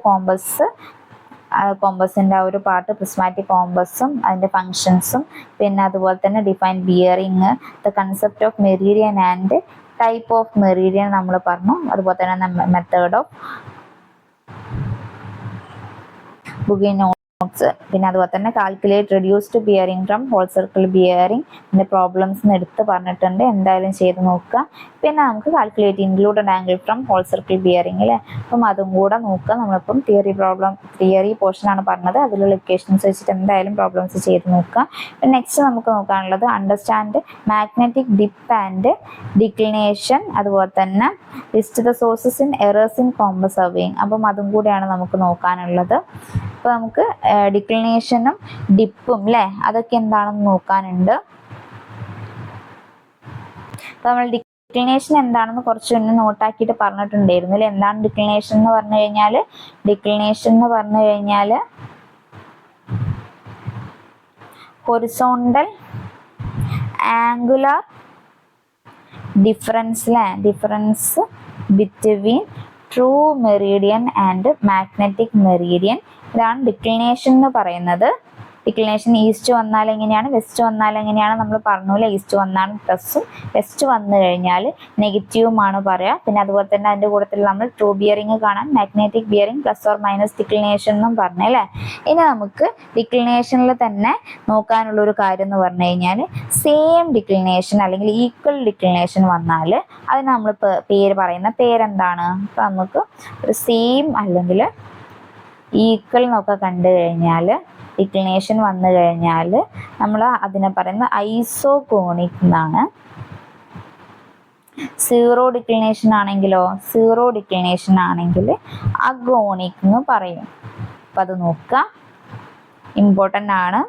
കോമ്പസിൻ്റെ ആ ഒരു പാർട്ട്, പ്രിസ്മാറ്റിക് കോമ്പസും അതിൻ്റെ ഫങ്ഷൻസും പിന്നെ അതുപോലെ തന്നെ define bearing, the concept of meridian and type of Meridian നമ്മൾ പറഞ്ഞു. അതുപോലെ തന്നെ മെത്തേഡ് ഓഫ് ബുക്കിംഗ് നോട്ട്സ്, പിന്നെ അതുപോലെ തന്നെ calculate reduced bearing from whole circle bearing ഇതിൻ്റെ പ്രോബ്ലംസ് എടുത്ത് പറഞ്ഞിട്ടുണ്ട്. എന്തായാലും ചെയ്ത് നോക്കുക. പിന്നെ നമുക്ക് calculate included angle from whole circle bearing അല്ലേ, അപ്പം അതും കൂടെ നോക്കുക. നമ്മളിപ്പം തിയറി പോർഷനാണ് പറഞ്ഞത്. അതിലുള്ള ഇക്വേഷൻസ് വെച്ചിട്ട് എന്തായാലും പ്രോബ്ലംസ് ചെയ്ത് നോക്കുക. നെക്സ്റ്റ് നമുക്ക് നോക്കാനുള്ളത് understand magnetic dip and declination, അതുപോലെ തന്നെ list the sources in errors in compass surveying. അപ്പം അതും കൂടെയാണ് നമുക്ക് നോക്കാനുള്ളത്. അപ്പോൾ നമുക്ക് ഡിക്ലിനേഷനും ഡിപ്പും അല്ലേ, അതൊക്കെ എന്താണെന്ന് നോക്കാനുണ്ട്. അപ്പോൾ നമ്മൾ ഡിക്ലിനേഷൻ എന്താണെന്ന് കുറച്ച് മുന്നേ നോട്ടാക്കിയിട്ട് പറഞ്ഞിട്ടുണ്ടായിരുന്നു അല്ലേ. എന്താണ് ഡിക്ലിനേഷൻ എന്ന് പറഞ്ഞു കഴിഞ്ഞാൽ? ഡിക്ലിനേഷൻ എന്ന് പറഞ്ഞു കഴിഞ്ഞാൽ horizontal angular difference between true Meridian and magnetic Meridian. ഇതാണ് ഡിക്ലിനേഷൻ എന്ന് പറയുന്നത്. ഡിക്ലിനേഷൻ ഈസ്റ്റ് വന്നാൽ എങ്ങനെയാണ്, വെസ്റ്റ് വന്നാൽ എങ്ങനെയാണ് നമ്മൾ പറഞ്ഞില്ല. ഈസ്റ്റ് വന്നാൽ പ്ലസും വെസ്റ്റ് വന്നു കഴിഞ്ഞാൽ നെഗറ്റീവുമാണ് പറയുക. പിന്നെ അതുപോലെ തന്നെ അതിൻ്റെ കൂട്ടത്തിൽ നമ്മൾ ട്രൂ ബിയറിംഗ് കാണാൻ magnetic bearing plus or minus declination എന്നും പറഞ്ഞല്ലേ. ഇനി നമുക്ക് ഡിക്ലിനേഷനിൽ തന്നെ നോക്കാനുള്ളൊരു കാര്യം എന്ന് പറഞ്ഞു കഴിഞ്ഞാൽ സെയിം ഡിക്ലിനേഷൻ അല്ലെങ്കിൽ ഈക്വൽ ഡിക്ലിനേഷൻ വന്നാൽ അതിന് നമ്മൾ പറയുന്ന പേരെന്താണ്? അപ്പം നമുക്ക് ഒരു സെയിം അല്ലെങ്കിൽ ഈക്വൽ എന്നൊക്കെ കണ്ടു കഴിഞ്ഞാൽ ഡിക്ലിനേഷൻ വന്നു കഴിഞ്ഞാൽ നമ്മൾ അതിനെ പറയുന്ന ഐസോകോണിക് എന്നാണ്. സീറോ ഡിക്ലിനേഷൻ ആണെങ്കിൽ അഗോണിക് എന്ന് പറയും. അപ്പം അത് നോക്കുക, ഇമ്പോർട്ടൻ്റ് ആണ്.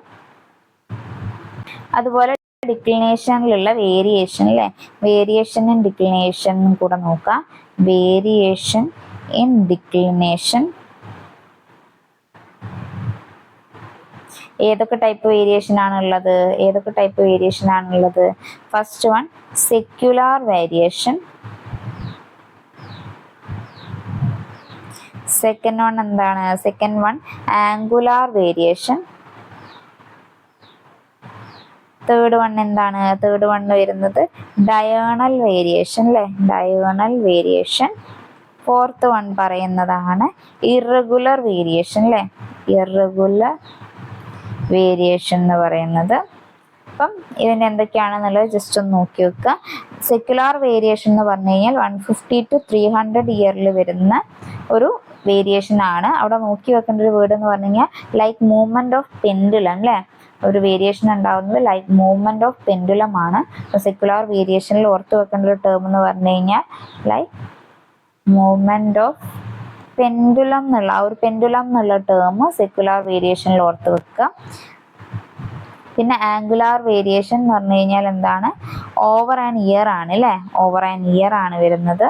അതുപോലെ ഡിക്ലിനേഷനിലുള്ള വേരിയേഷൻ അല്ലേ, വേരിയേഷൻ ഇൻ ഡിക്ലിനേഷൻ കൂടെ നോക്കുക. വേരിയേഷൻ ഇൻ ഡിക്ലിനേഷൻ ഏതൊക്കെ ടൈപ്പ് വേരിയേഷൻ ആണുള്ളത്? First one secular variation, second one എന്താണ്? Second one angular variation. Third one എന്താണ്? തേർഡ് വൺ വരുന്നത് ഡയഗണൽ വേരിയേഷൻ അല്ലേ, ഡയഗണൽ വേരിയേഷൻ. ഫോർത്ത് വൺ പറയുന്നതാണ് ഇറഗുലർ വേരിയേഷൻ അല്ലേ, ഇറഗുലർ വേരിയേഷൻ എന്ന് പറയുന്നത്. അപ്പം ഇതിന് എന്തൊക്കെയാണെന്നുള്ളത് ജസ്റ്റ് ഒന്ന് നോക്കി വെക്കുക. സെക്യുലാർ വേരിയേഷൻ എന്ന് പറഞ്ഞു കഴിഞ്ഞാൽ 150 to 300 ഇയറിൽ വരുന്ന ഒരു വേരിയേഷൻ ആണ്. അവിടെ നോക്കി വെക്കേണ്ട ഒരു വേർഡ് എന്ന് പറഞ്ഞു കഴിഞ്ഞാൽ ലൈക്ക് മൂവ്മെന്റ് ഓഫ് പെൻഡുലം അല്ലേ, ഒരു വേരിയേഷൻ ഉണ്ടാകുന്നത് ലൈക്ക് മൂവ്മെന്റ് ഓഫ് പെൻഡുലം ആണ്. സെക്യുലാർ വേരിയേഷനിൽ ഓർത്ത് വെക്കേണ്ട ഒരു ടേം എന്ന് പറഞ്ഞു കഴിഞ്ഞാൽ ലൈക്ക് മൂവ്മെന്റ് ഓഫ് പെൻഡുലം എന്നുള്ള ആ ഒരു പെൻഡുലം എന്നുള്ള ടേം സെക്യുലാർ വേരിയേഷനിൽ ഓർത്ത് വെക്കുക. പിന്നെ ആംഗുലാർ വേരിയേഷൻ എന്ന് പറഞ്ഞു കഴിഞ്ഞാൽ എന്താണ്? ഓവർ ആൻ ഇയർ ആണ് അല്ലേ, ഓവർ ആൻ ഇയർ ആണ് വരുന്നത്.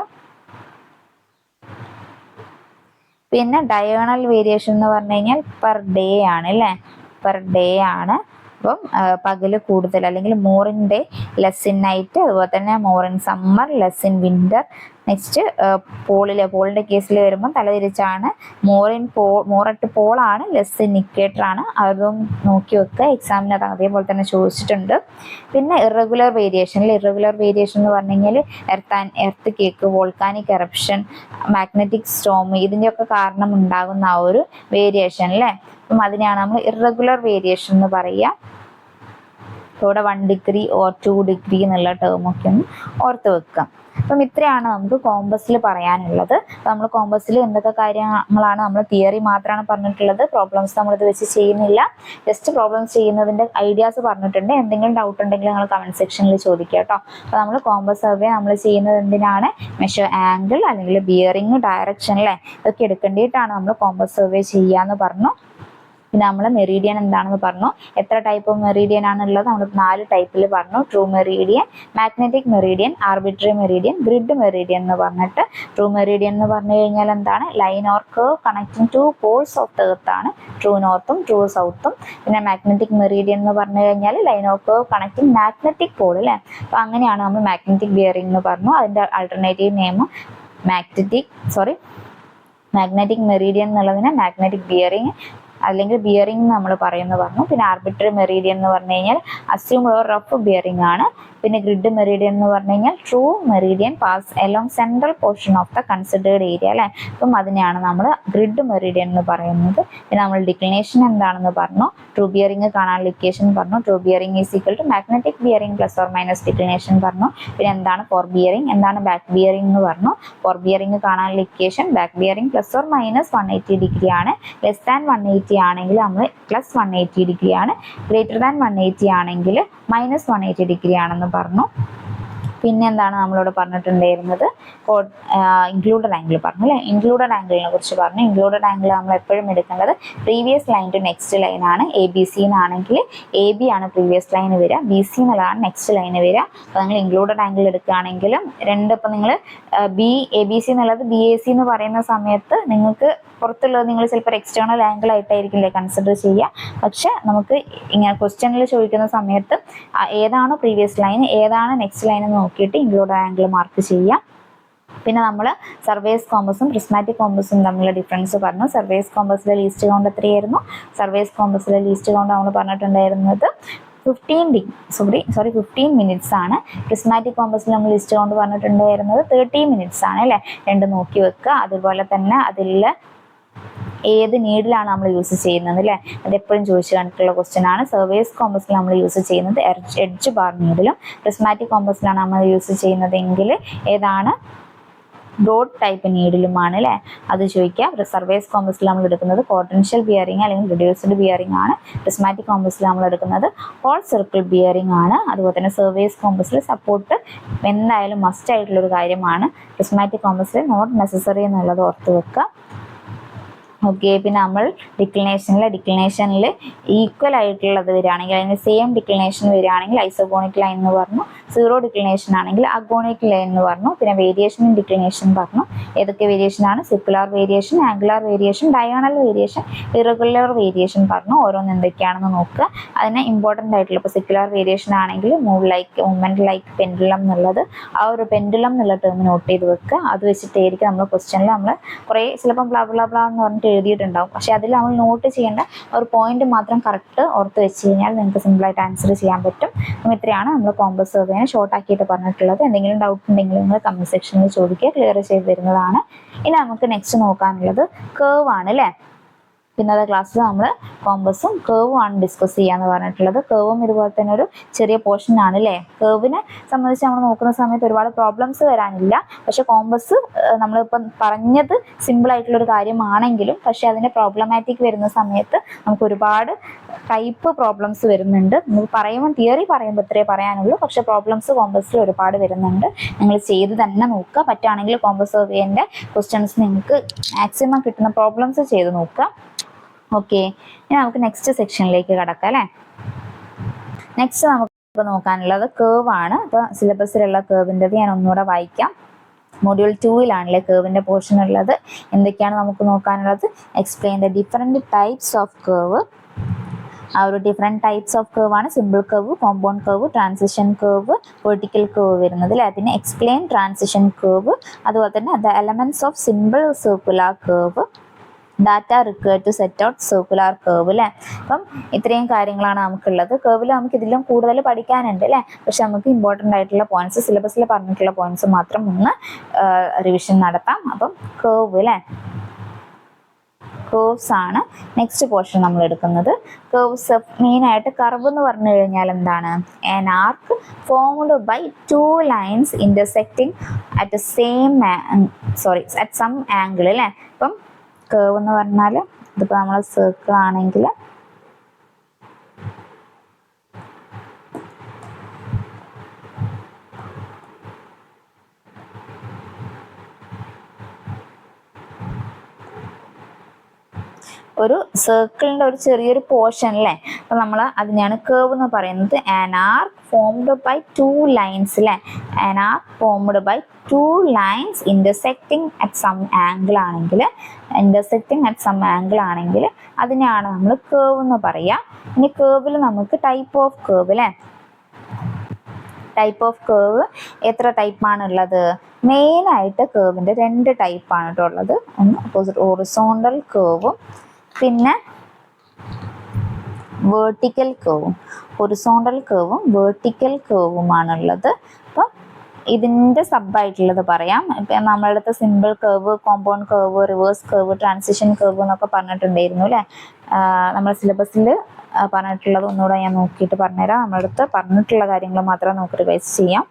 പിന്നെ ഡയഗണൽ വേരിയേഷൻ എന്ന് പറഞ്ഞു കഴിഞ്ഞാൽ പെർ ഡേ ആണ് അല്ലേ, പെർ ഡേ ആണ്. അപ്പം പകല് കൂടുതൽ അല്ലെങ്കിൽ more in day less in night, അതുപോലെ തന്നെ more in summer less in winter. Next പോളിന്റെ കേസിൽ വരുമ്പോൾ തലതിരിച്ചാണ്. മോർ അറ്റ് പോളാണ്, ലെസ് ഇൻ ഇക്വേറ്റർ ആണ്. അതും നോക്കി വെക്കുക, എക്സാമിന് അത് അതേപോലെ തന്നെ ചോദിച്ചിട്ടുണ്ട്. പിന്നെ ഇറഗുലർ വേരിയേഷൻ എന്ന് പറഞ്ഞു കഴിഞ്ഞാൽ earth cake, volcanic eruption, magnetic Storm ഇതിൻ്റെയൊക്കെ കാരണം ഉണ്ടാകുന്ന ആ ഒരു വേരിയേഷൻ അല്ലേ. അപ്പം അതിനെയാണ് നമ്മൾ ഇറഗുലർ വേരിയേഷൻ എന്ന് പറയുക. ഇവിടെ 1 ഡിഗ്രി ഓർ 2 ഡിഗ്രി എന്നുള്ള ടേമൊക്കെ ഒന്ന് ഓർത്ത് വെക്കാം. അപ്പം ഇത്രയാണ് നമുക്ക് കോമ്പസിൽ പറയാനുള്ളത്. നമ്മൾ കോമ്പസിൽ എന്തൊക്കെ കാര്യങ്ങളാണ്, നമ്മൾ തിയറി മാത്രമാണ് പറഞ്ഞിട്ടുള്ളത്, പ്രോബ്ലംസ് നമ്മളിത് വെച്ച് ചെയ്യുന്നില്ല. ജസ്റ്റ് പ്രോബ്ലംസ് ചെയ്യുന്നതിൻ്റെ ഐഡിയാസ് പറഞ്ഞിട്ടുണ്ട്. എന്തെങ്കിലും ഡൗട്ട് ഉണ്ടെങ്കിൽ നിങ്ങൾ കമൻറ്റ് സെക്ഷനിൽ ചോദിക്കുക കേട്ടോ. അപ്പോൾ നമ്മൾ കോമ്പസ് സർവേ നമ്മൾ ചെയ്യുന്നത് എന്തിനാണ്? മെഷർ ആംഗിൾ അല്ലെങ്കിൽ ബിയറിംഗ്, ഡയറക്ഷൻ അല്ലേ, ഇതൊക്കെ എടുക്കേണ്ടിയിട്ടാണ് നമ്മൾ കോമ്പസ് സർവേ ചെയ്യാന്ന് പറഞ്ഞു. പിന്നെ നമ്മൾ മെറീഡിയൻ എന്താണെന്ന് പറഞ്ഞു. എത്ര ടൈപ്പ് ഓഫ് മെറീഡിയൻ ആണുള്ളത്? നമ്മൾ 4 ടൈപ്പിൽ പറഞ്ഞു. True Meridian, magnetic Meridian, arbitrary Meridian, grid Meridian എന്ന് പറഞ്ഞിട്ട്. ട്രൂ മെറീഡിയൻ എന്ന് പറഞ്ഞു കഴിഞ്ഞാൽ എന്താണ്? Line or curve connecting 2 poles of the earth ആണ്, ട്രൂ നോർത്തും ട്രൂ സൗത്തും. പിന്നെ മാഗ്നറ്റിക് മെറീഡിയൻ എന്ന് പറഞ്ഞു കഴിഞ്ഞാൽ line or curve connecting magnetic Paul അല്ലേ. അപ്പോൾ അങ്ങനെയാണ് നമ്മൾ മാഗ്നറ്റിക് ബിയറിംഗ് എന്ന് പറഞ്ഞു. അതിൻ്റെ ആൾട്ടർനേറ്റീവ് നെയിം മാഗ്നറ്റിക് മെറീഡിയൻ എന്നുള്ളതിന് മാഗ്നറ്റിക് ബിയറിംഗ് അല്ലെങ്കിൽ ബിയറിംഗ് നമ്മൾ പറയുന്നു പറഞ്ഞു. പിന്നെ ആർബിട്രറി മെറീഡിയൻ എന്ന് പറഞ്ഞു കഴിഞ്ഞാൽ അസ്യൂം ഒരു റഫ് ബിയറിംഗ് ആണ്. പിന്നെ ഗ്രിഡ് മെറീഡിയൻ എന്ന് പറഞ്ഞു കഴിഞ്ഞാൽ true Meridian pass along central portion of the considered area അല്ലേ. അപ്പം അതിനെയാണ് നമ്മൾ ഗ്രിഡ് മെറീഡിയൻ എന്ന് പറയുന്നത്. പിന്നെ നമ്മൾ ഡിക്ലിനേഷൻ എന്താണെന്ന് പറഞ്ഞു. ട്രൂ ബിയറിംഗ് കാണാനുള്ള ഇക്വേഷൻ പറഞ്ഞു. True bearing is equal to magnetic bearing plus or minus declination പറഞ്ഞു. പിന്നെ എന്താണ് ഫോർ ബിയറിംഗ്, എന്താണ് ബാക്ക് ബിയറിംഗ് എന്ന് പറഞ്ഞു. ഫോർ ബിയറിംഗ് കാണാനുള്ള equation back bearing plus or minus 180 degree ആണ്. ലെസ് ദാൻ 180 ആണെങ്കിൽ നമ്മൾ പ്ലസ് 180 ഡിഗ്രി ആണ്. ഗ്രേറ്റർ ദാൻ 180 ആണെങ്കിൽ മൈനസ് 180 ഡിഗ്രി ആണെന്ന് പറഞ്ഞു. പിന്നെ എന്താണ് നമ്മളിവിടെ പറഞ്ഞിട്ടുണ്ടായിരുന്നത്? ഇൻക്ലൂഡഡ് ആംഗിൾ പറഞ്ഞു അല്ലേ. ഇൻക്ലൂഡഡ് ആംഗിളിനെ കുറിച്ച് പറഞ്ഞു. ഇൻക്ലൂഡഡ് ആംഗിൾ നമ്മൾ എപ്പോഴും എടുക്കേണ്ടത് previous line to next line ആണ്. ABC എന്നാണെങ്കിൽ AB ആണ് പ്രീവിയസ് ലൈന് വരിക, BC എന്നുള്ളതാണ് നെക്സ്റ്റ് ലൈന് വരിക. അപ്പോൾ നിങ്ങൾ ഇൻക്ലൂഡഡ് ആംഗിൾ എടുക്കുകയാണെങ്കിലും ഇപ്പം നിങ്ങൾ ABC എന്നുള്ളത് BAC എന്ന് പറയുന്ന സമയത്ത് നിങ്ങൾക്ക് പുറത്തുള്ളത് നിങ്ങൾ ചിലപ്പോൾ എക്സ്റ്റേണൽ ആംഗിൾ ആയിട്ടായിരിക്കില്ലേ കൺസിഡർ ചെയ്യുക. പക്ഷെ നമുക്ക് ഇങ്ങനെ ക്വസ്റ്റ്യനിൽ ചോദിക്കുന്ന സമയത്ത് ഏതാണോ പ്രീവിയസ് ലൈൻ ഏതാണ് നെക്സ്റ്റ് ലൈൻ എന്ന് നോക്കിയിട്ട് ഇൻക്ലൂഡഡ് ആംഗിൾ മാർക്ക് ചെയ്യുക. പിന്നെ നമ്മൾ സർവേസ് കോമ്പസും പ്രിസ്മാറ്റിക് കോമ്പസും തമ്മിലുള്ള ഡിഫറൻസ് പറഞ്ഞു. സർവേസ് കോമ്പസിലെ ലീസ്റ്റ് കൗണ്ട് എത്രയായിരുന്നു? സർവേസ് കോമ്പസിലെ ലീസ്റ്റ് കൗണ്ട് നമ്മൾ പറഞ്ഞിട്ടുണ്ടായിരുന്നത് 15 മിനിറ്റ്സ് ആണ്. പ്രിസ്മാറ്റിക് കോമ്പസിൽ നമ്മൾ ലിസ്റ്റ് കൗണ്ട് പറഞ്ഞിട്ടുണ്ടായിരുന്നത് 30 മിനിറ്റ്സ് ആണ് അല്ലേ. രണ്ട് നോക്കി വെക്കുക. അതുപോലെ തന്നെ അതിൽ ഏത് നീഡിലാണ് നമ്മൾ യൂസ് ചെയ്യുന്നത് അല്ലേ, അത് എപ്പോഴും ചോദിച്ചു കണ്ടിട്ടുള്ള ക്വസ്റ്റ്യൻ ആണ്. സർവേസ് കോമ്പസിൽ നമ്മൾ യൂസ് ചെയ്യുന്നത് എഡ്ജ് ബാർ നീഡിലും, പ്രിസ്മാറ്റിക് കോമ്പസിലാണ് നമ്മൾ യൂസ് ചെയ്യുന്നതെങ്കിൽ ഏതാണ് ബ്രോഡ് ടൈപ്പ് നീഡിലുമാണ് അല്ലേ, അത് ചോദിക്കുക. സർവേസ് കോമ്പസിൽ നമ്മൾ എടുക്കുന്നത് പോട്ടൻഷ്യൽ ബിയറിംഗ് അല്ലെങ്കിൽ റിഡ്യൂസ്ഡ് ബിയറിംഗ് ആണ്. പ്രിസ്മാറ്റിക് കോമ്പസിൽ നമ്മൾ എടുക്കുന്നത് ഹോൾ സർക്കിൾ ബിയറിംഗ് ആണ്. അതുപോലെ തന്നെ സർവേസ് കോമ്പസിൽ സപ്പോർട്ട് എന്തായാലും മസ്റ്റ് ആയിട്ടുള്ളൊരു കാര്യമാണ്. പ്രിസ്മാറ്റിക് കോമ്പസിൽ നോട്ട് നെസസറി എന്നുള്ളത് ഓർത്ത് വെക്കുക. ഓക്കെ. പിന്നെ നമ്മൾ ഡിക്ലിനേഷനിൽ ഈക്വൽ ആയിട്ടുള്ളത് വരികയാണെങ്കിൽ, അതിന് സെയിം ഡിക്ലിനേഷൻ വരികയാണെങ്കിൽ ഐസോഗോണിക് ലൈൻ എന്ന് പറഞ്ഞു. സീറോ ഡിക്ലിനേഷൻ ആണെങ്കിൽ അഗോണിക് ലൈൻ എന്ന് പറഞ്ഞു. പിന്നെ വേരിയേഷൻ ഇൻ ഡിക്ലിനേഷൻ പറഞ്ഞു. ഏതൊക്കെ വേരിയേഷൻ ആണ്? Circular variation, angular variation, diagonal variation, irregular variation പറഞ്ഞു. ഓരോന്ന് എന്തൊക്കെയാണെന്ന് നോക്കുക. അതിന് ഇമ്പോർട്ടൻ്റ് ആയിട്ടുള്ള, ഇപ്പോൾ സർക്കുലർ വേരിയേഷൻ ആണെങ്കിൽ മൂവ്മെന്റ് ലൈക്ക് പെൻഡുലം എന്നുള്ളത്, ആ ഒരു പെൻഡുലം എന്നുള്ള ടേം നോട്ട് ചെയ്ത് വെക്കുക. അത് വെച്ചിട്ടായിരിക്കും നമ്മൾ ക്വസ്റ്റ്യനിൽ നമ്മൾ കുറേ ചിലപ്പം ബ്ലാ ബ്ലാ ബ്ലാ എന്ന് പറഞ്ഞിട്ട് എഴുതിയിട്ടുണ്ടാവും. പക്ഷെ അതിൽ നമ്മൾ നോട്ട് ചെയ്യേണ്ട ഒരു പോയിന്റ് മാത്രം കറക്റ്റ് ഓർത്ത് വെച്ച് കഴിഞ്ഞാൽ നിങ്ങൾക്ക് സിമ്പിളായിട്ട് ആൻസർ ചെയ്യാൻ പറ്റും. അപ്പം ഇത്രയാണ് നമ്മൾ കോമ്പസ് സർവേനെ ഷോർട്ട് ആക്കിയിട്ട് പറഞ്ഞിട്ടുള്ളത്. എന്തെങ്കിലും ഡൗട്ട് ഉണ്ടെങ്കിൽ നിങ്ങൾ കമന്റ് സെക്ഷനിൽ ചോദിക്കുക, ക്ലിയർ ചെയ്ത് തരുന്നതാണ്. ഇനി നമുക്ക് നെക്സ്റ്റ് നോക്കാനുള്ളത് കേർവ് ആണ് അല്ലേ. പിന്നത്തെ ക്ലാസ്സിൽ നമ്മൾ കോമ്പസും കേർവും ആണ് ഡിസ്കസ് ചെയ്യാന്ന് പറഞ്ഞിട്ടുള്ളത്. കേർവും ഇതുപോലെ തന്നെ ഒരു ചെറിയ പോർഷൻ ആണ് അല്ലേ. കേർവിനെ സംബന്ധിച്ച് നമ്മൾ നോക്കുന്ന സമയത്ത് ഒരുപാട് പ്രോബ്ലംസ് വരാനില്ല. പക്ഷെ കോമ്പസ് നമ്മളിപ്പം പറഞ്ഞത് സിമ്പിൾ ആയിട്ടുള്ള ഒരു കാര്യമാണെങ്കിലും പക്ഷെ അതിന്റെ പ്രോബ്ലമാറ്റിക് വരുന്ന സമയത്ത് നമുക്ക് ഒരുപാട് ടൈപ്പ് പ്രോബ്ലംസ് വരുന്നുണ്ട്. നമുക്ക് പറയുമ്പോൾ തിയറി പറയുമ്പോൾ ഇത്രേ പറയാനുള്ളൂ. പക്ഷെ പ്രോബ്ലംസ് കോമ്പസിൽ ഒരുപാട് വരുന്നുണ്ട്. നിങ്ങൾ ചെയ്ത് തന്നെ നോക്കുക. പറ്റുകയാണെങ്കിൽ കോമ്പസ് സർവേന്റെ ക്വസ്റ്റ്യൻസ് നിങ്ങൾക്ക് മാക്സിമം കിട്ടുന്ന പ്രോബ്ലംസ് ചെയ്ത് നോക്കുക. ഓക്കെ. ഇനി നമുക്ക് നെക്സ്റ്റ് സെക്ഷനിലേക്ക് കടക്കാം അല്ലേ. നെക്സ്റ്റ് നമുക്ക് നോക്കാനുള്ളത് കേർവ് ആണ്. അപ്പോൾ സിലബസിലുള്ള കേർവിൻ്റെത് ഞാൻ ഒന്നുകൂടെ വായിക്കാം. മൊഡ്യൂൾ 2-ലാണല്ലേ കേർവിൻ്റെ പോർഷൻ ഉള്ളത്. എന്തൊക്കെയാണ് നമുക്ക് നോക്കാനുള്ളത്? Explain the different types of curve. ആ ഒരു ഡിഫറെൻറ്റ് ടൈപ്സ് ഓഫ് കേർവ് ആണ് simple curve, compound curve, transition curve, vertical curve വരുന്നത് അല്ലേ. പിന്നെ എക്സ്പ്ലെയിൻ ട്രാൻസിഷൻ കേർവ്, അതുപോലെ തന്നെ the elements of simple circular curve, data required to set out circular curve അല്ലേ. അപ്പം ഇത്രയും കാര്യങ്ങളാണ് നമുക്കുള്ളത്. കേർവിൽ നമുക്ക് ഇതിലും കൂടുതൽ പഠിക്കാനുണ്ട് അല്ലേ. പക്ഷെ നമുക്ക് ഇമ്പോർട്ടൻ്റ് ആയിട്ടുള്ള പോയിന്റ്സ്, സിലബസിൽ പറഞ്ഞിട്ടുള്ള പോയിന്റ്സ് മാത്രം ഒന്ന് റിവിഷൻ നടത്താം. അപ്പം കേർവ് അല്ലേ, കേർവ്സ് ആണ് നെക്സ്റ്റ് പോർഷൻ നമ്മൾ എടുക്കുന്നത്. കേർവ്സ് മെയിൻ ആയിട്ട് കർവ് എന്ന് പറഞ്ഞു കഴിഞ്ഞാൽ എന്താണ്? an arc formed by two lines intersecting at some angle അല്ലേ. അപ്പം കേർവ് എന്ന് പറഞ്ഞാൽ ഇതിപ്പോൾ നമ്മൾ സർക്കിൾ ആണെങ്കിൽ ഒരു സർക്കിളിൻ്റെ ഒരു ചെറിയൊരു പോർഷൻ അല്ലേ. അപ്പം നമ്മൾ അതിനെയാണ് കേർവ് എന്ന് പറയുന്നത്. an arc formed by two lines അല്ലേ. an arc formed by two lines intersecting at some angle ആണെങ്കിൽ അതിനെയാണ് നമ്മൾ കേർവ് എന്ന് പറയുക. ഇനി കേർവിൽ നമുക്ക് ടൈപ്പ് ഓഫ് കേർവ് അല്ലേ. ടൈപ്പ് ഓഫ് കേർവ് എത്ര ടൈപ്പാണ് ഉള്ളത്? മെയിൻ ആയിട്ട് കേർവിൻ്റെ 2 ടൈപ്പാണ് കേട്ടോ ഉള്ളത്. ഒന്ന് ഹൊറിസോണ്ടൽ കേർവും പിന്നെ വേർട്ടിക്കൽ കേർവും. ഹൊറിസോണ്ടൽ കേർവും വേർട്ടിക്കൽ കേർവുമാണുള്ളത്. അപ്പം ഇതിൻ്റെ സബായിട്ടുള്ളത് പറയാം. ഇപ്പം നമ്മളുടെ അടുത്ത് simple curve, compound curve, reverse curve, transition curve എന്നൊക്കെ പറഞ്ഞിട്ടുണ്ടായിരുന്നു അല്ലേ. നമ്മുടെ സിലബസിൽ പറഞ്ഞിട്ടുള്ളത് ഒന്നുകൂടെ ഞാൻ നോക്കിയിട്ട് പറഞ്ഞുതരാം. നമ്മുടെ അടുത്ത് പറഞ്ഞിട്ടുള്ള കാര്യങ്ങൾ മാത്രം നമുക്ക് റിവൈസ് ചെയ്യാം.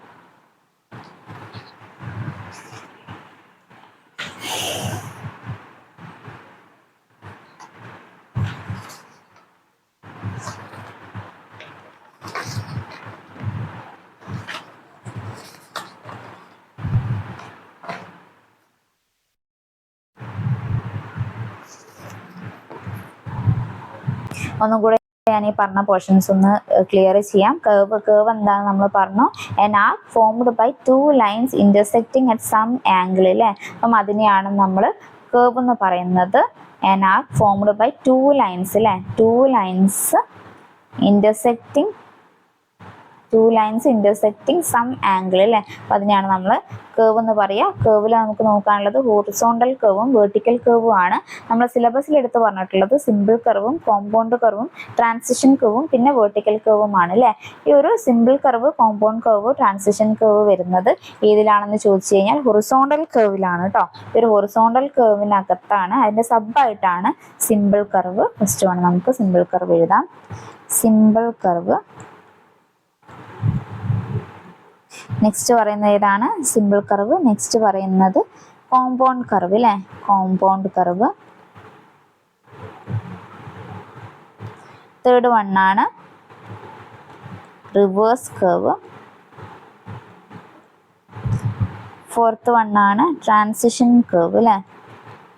ഒന്നും കൂടെ ഞാൻ ഈ പറഞ്ഞ പോർഷൻസ് ഒന്ന് ക്ലിയർ ചെയ്യാം. കേർവ് എന്താണെന്ന് നമ്മൾ പറഞ്ഞു. an arc formed by two lines intersecting at some angle അല്ലേ. അപ്പം അതിനെയാണ് നമ്മൾ കേർവ് എന്ന് പറയുന്നത്. an arc formed by two lines അല്ലേ. two lines intersecting some angle അല്ലേ. അപ്പം അതിനെയാണ് നമ്മൾ കേർവ് എന്ന് പറയുക. കേർവിൽ നമുക്ക് നോക്കാനുള്ളത് ഹൊറിസോണ്ടൽ കേർവും വെർട്ടിക്കൽ കേർവും ആണ്. നമ്മൾ സിലബസിൽ എടുത്ത് പറഞ്ഞിട്ടുള്ളത് സിമ്പിൾ കർവും, കോമ്പൗണ്ട് കർവും, ട്രാൻസിഷൻ കർവും പിന്നെ വെർട്ടിക്കൽ കർവുമാണ് അല്ലേ. ഈ ഒരു simple curve, compound curve, transition curve വരുന്നത് ഏതിലാണെന്ന് ചോദിച്ചു കഴിഞ്ഞാൽ ഹൊറിസോണ്ടൽ കർവിലാണ് കേട്ടോ. ഈ ഒരു ഹൊറിസോണ്ടൽ കർവിനകത്താണ്, അതിൻ്റെ സബായിട്ടാണ് സിമ്പിൾ കർവ്. ഫസ്റ്റ് വേണം നമുക്ക് സിമ്പിൾ കർവ് എഴുതാം. Simple curve. നെക്സ്റ്റ് പറയുന്നത് ഏതാണ്? Simple curve. നെക്സ്റ്റ് പറയുന്നത് കോമ്പൗണ്ട് കർവ് അല്ലേ. Compound curve. തേർഡ് വണ്ണാണ് റിവേഴ്സ് കർവ്. ഫോർത്ത് വണ്ണാണ് ട്രാൻസിഷൻ കർവ് അല്ലേ.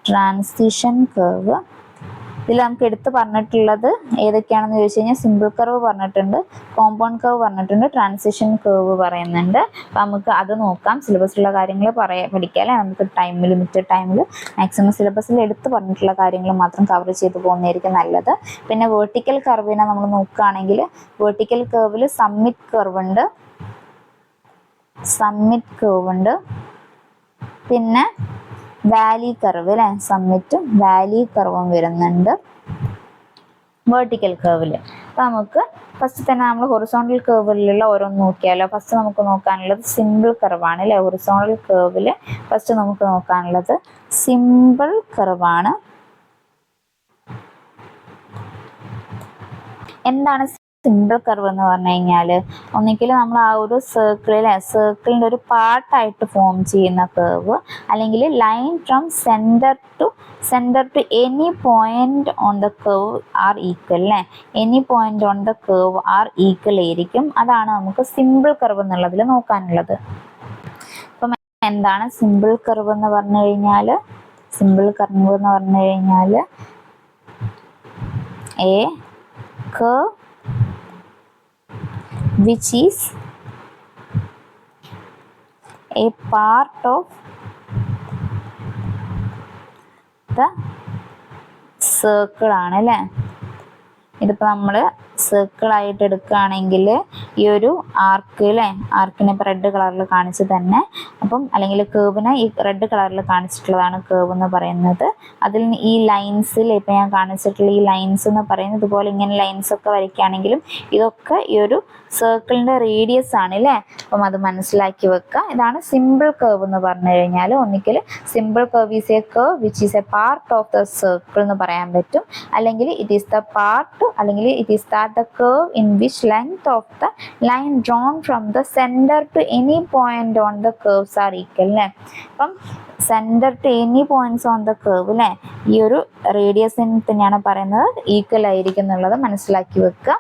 Transition curve. ഇതിൽ നമുക്ക് എടുത്ത് പറഞ്ഞിട്ടുള്ളത് ഏതൊക്കെയാണെന്ന് ചോദിച്ചു കഴിഞ്ഞാൽ സിമ്പിൾ കർവ് പറഞ്ഞിട്ടുണ്ട്, കോമ്പൗണ്ട് കർവ് പറഞ്ഞിട്ടുണ്ട്, ട്രാൻസിഷൻ കർവ് പറയുന്നുണ്ട്. അപ്പം നമുക്ക് അത് നോക്കാം. സിലബസിലുള്ള കാര്യങ്ങൾ പഠിക്കാം അല്ലേ. നമുക്ക് ലിമിറ്റഡ് ടൈമിൽ മാക്സിമം സിലബസിൽ എടുത്ത് പറഞ്ഞിട്ടുള്ള കാര്യങ്ങൾ മാത്രം കവർ ചെയ്ത് പോകുന്നതായിരിക്കും നല്ലത്. പിന്നെ വെർട്ടിക്കൽ കർവിനെ നമ്മൾ നോക്കുകയാണെങ്കിൽ വെർട്ടിക്കൽ കർവിൽ സമ്മിറ്റ് കർവ് ഉണ്ട്, പിന്നെ വാലി കർവ് അല്ലേ, സമ്മിറ്റും വാലി കർവും വരുന്നുണ്ട് വെർട്ടിക്കൽ കർവിൽ. അപ്പം നമുക്ക് ഫസ്റ്റ് തന്നെ നമ്മൾ ഹൊറിസോണ്ടൽ കർവിലുള്ള ഓരോന്ന് നോക്കിയാലോ. ഫസ്റ്റ് നമുക്ക് നോക്കാനുള്ളത് സിമ്പിൾ കർവാണ് അല്ലേ. ഹൊറിസോണ്ടൽ കർവിൽ ഫസ്റ്റ് നമുക്ക് നോക്കാനുള്ളത് സിമ്പിൾ കർവാണ്. എന്താണ് സിമ്പിൾ കർവ് എന്ന് പറഞ്ഞു കഴിഞ്ഞാൽ ഒന്നിക്കൽ നമ്മൾ ആ ഒരു സർക്കിളിൻ്റെ ഒരു പാർട്ടായിട്ട് ഫോം ചെയ്യുന്ന കർവ്, അല്ലെങ്കിൽ line from centre to any point on the curve are equal അല്ലേ. Any point on the curve are equal ആയിരിക്കും. അതാണ് നമുക്ക് സിമ്പിൾ കർവ് എന്നുള്ളതിൽ നോക്കാനുള്ളത്. അപ്പം എന്താണ് സിമ്പിൾ കർവ് എന്ന് പറഞ്ഞു കഴിഞ്ഞാൽ A curve which is a part of the circle ആണ് അല്ലേ. ഇതിപ്പോൾ നമ്മൾ സർക്കിൾ ആയിട്ട് എടുക്കുകയാണെങ്കിൽ ഈ ഒരു ആർക്ക് അല്ലേ, ആർക്കിനെ ഇപ്പോൾ റെഡ് കളറിൽ കാണിച്ച് തന്നെ, അപ്പം അല്ലെങ്കിൽ കേർവിനെ ഈ റെഡ് കളറിൽ കാണിച്ചിട്ടുള്ളതാണ് കേർവ് എന്ന് പറയുന്നത്. അതിൽ ഈ ലൈൻസിൽ ഇപ്പോൾ ഞാൻ കാണിച്ചിട്ടുള്ള ഈ ലൈൻസ് എന്ന് പറയുന്നത് ഇതുപോലെ ഇങ്ങനെ ലൈൻസ് ഒക്കെ വരയ്ക്കുകയാണെങ്കിലും ഇതൊക്കെ ഈ ഒരു സർക്കിളിൻ്റെ റേഡിയസ് ആണ് അല്ലേ. അപ്പം അത് മനസ്സിലാക്കി വെക്കുക. ഇതാണ് സിമ്പിൾ കേർവ് എന്ന് പറഞ്ഞു കഴിഞ്ഞാൽ. ഒന്നിക്കൽ simple curve is a curve which is a part of the circle എന്ന് പറയാൻ പറ്റും, അല്ലെങ്കിൽ ഇറ്റ് ഈസ് ദ പാർട്ട്, അല്ലെങ്കിൽ it is the curve in which length of the line drawn from the center to any point on the curves are equal അല്ലേ. അപ്പം centre to any points on the curve അല്ലേ, ഈ ഒരു റേഡിയസിന് തന്നെയാണ് പറയുന്നത് equal ആയിരിക്കും എന്നുള്ളത് മനസ്സിലാക്കി വെക്കുക.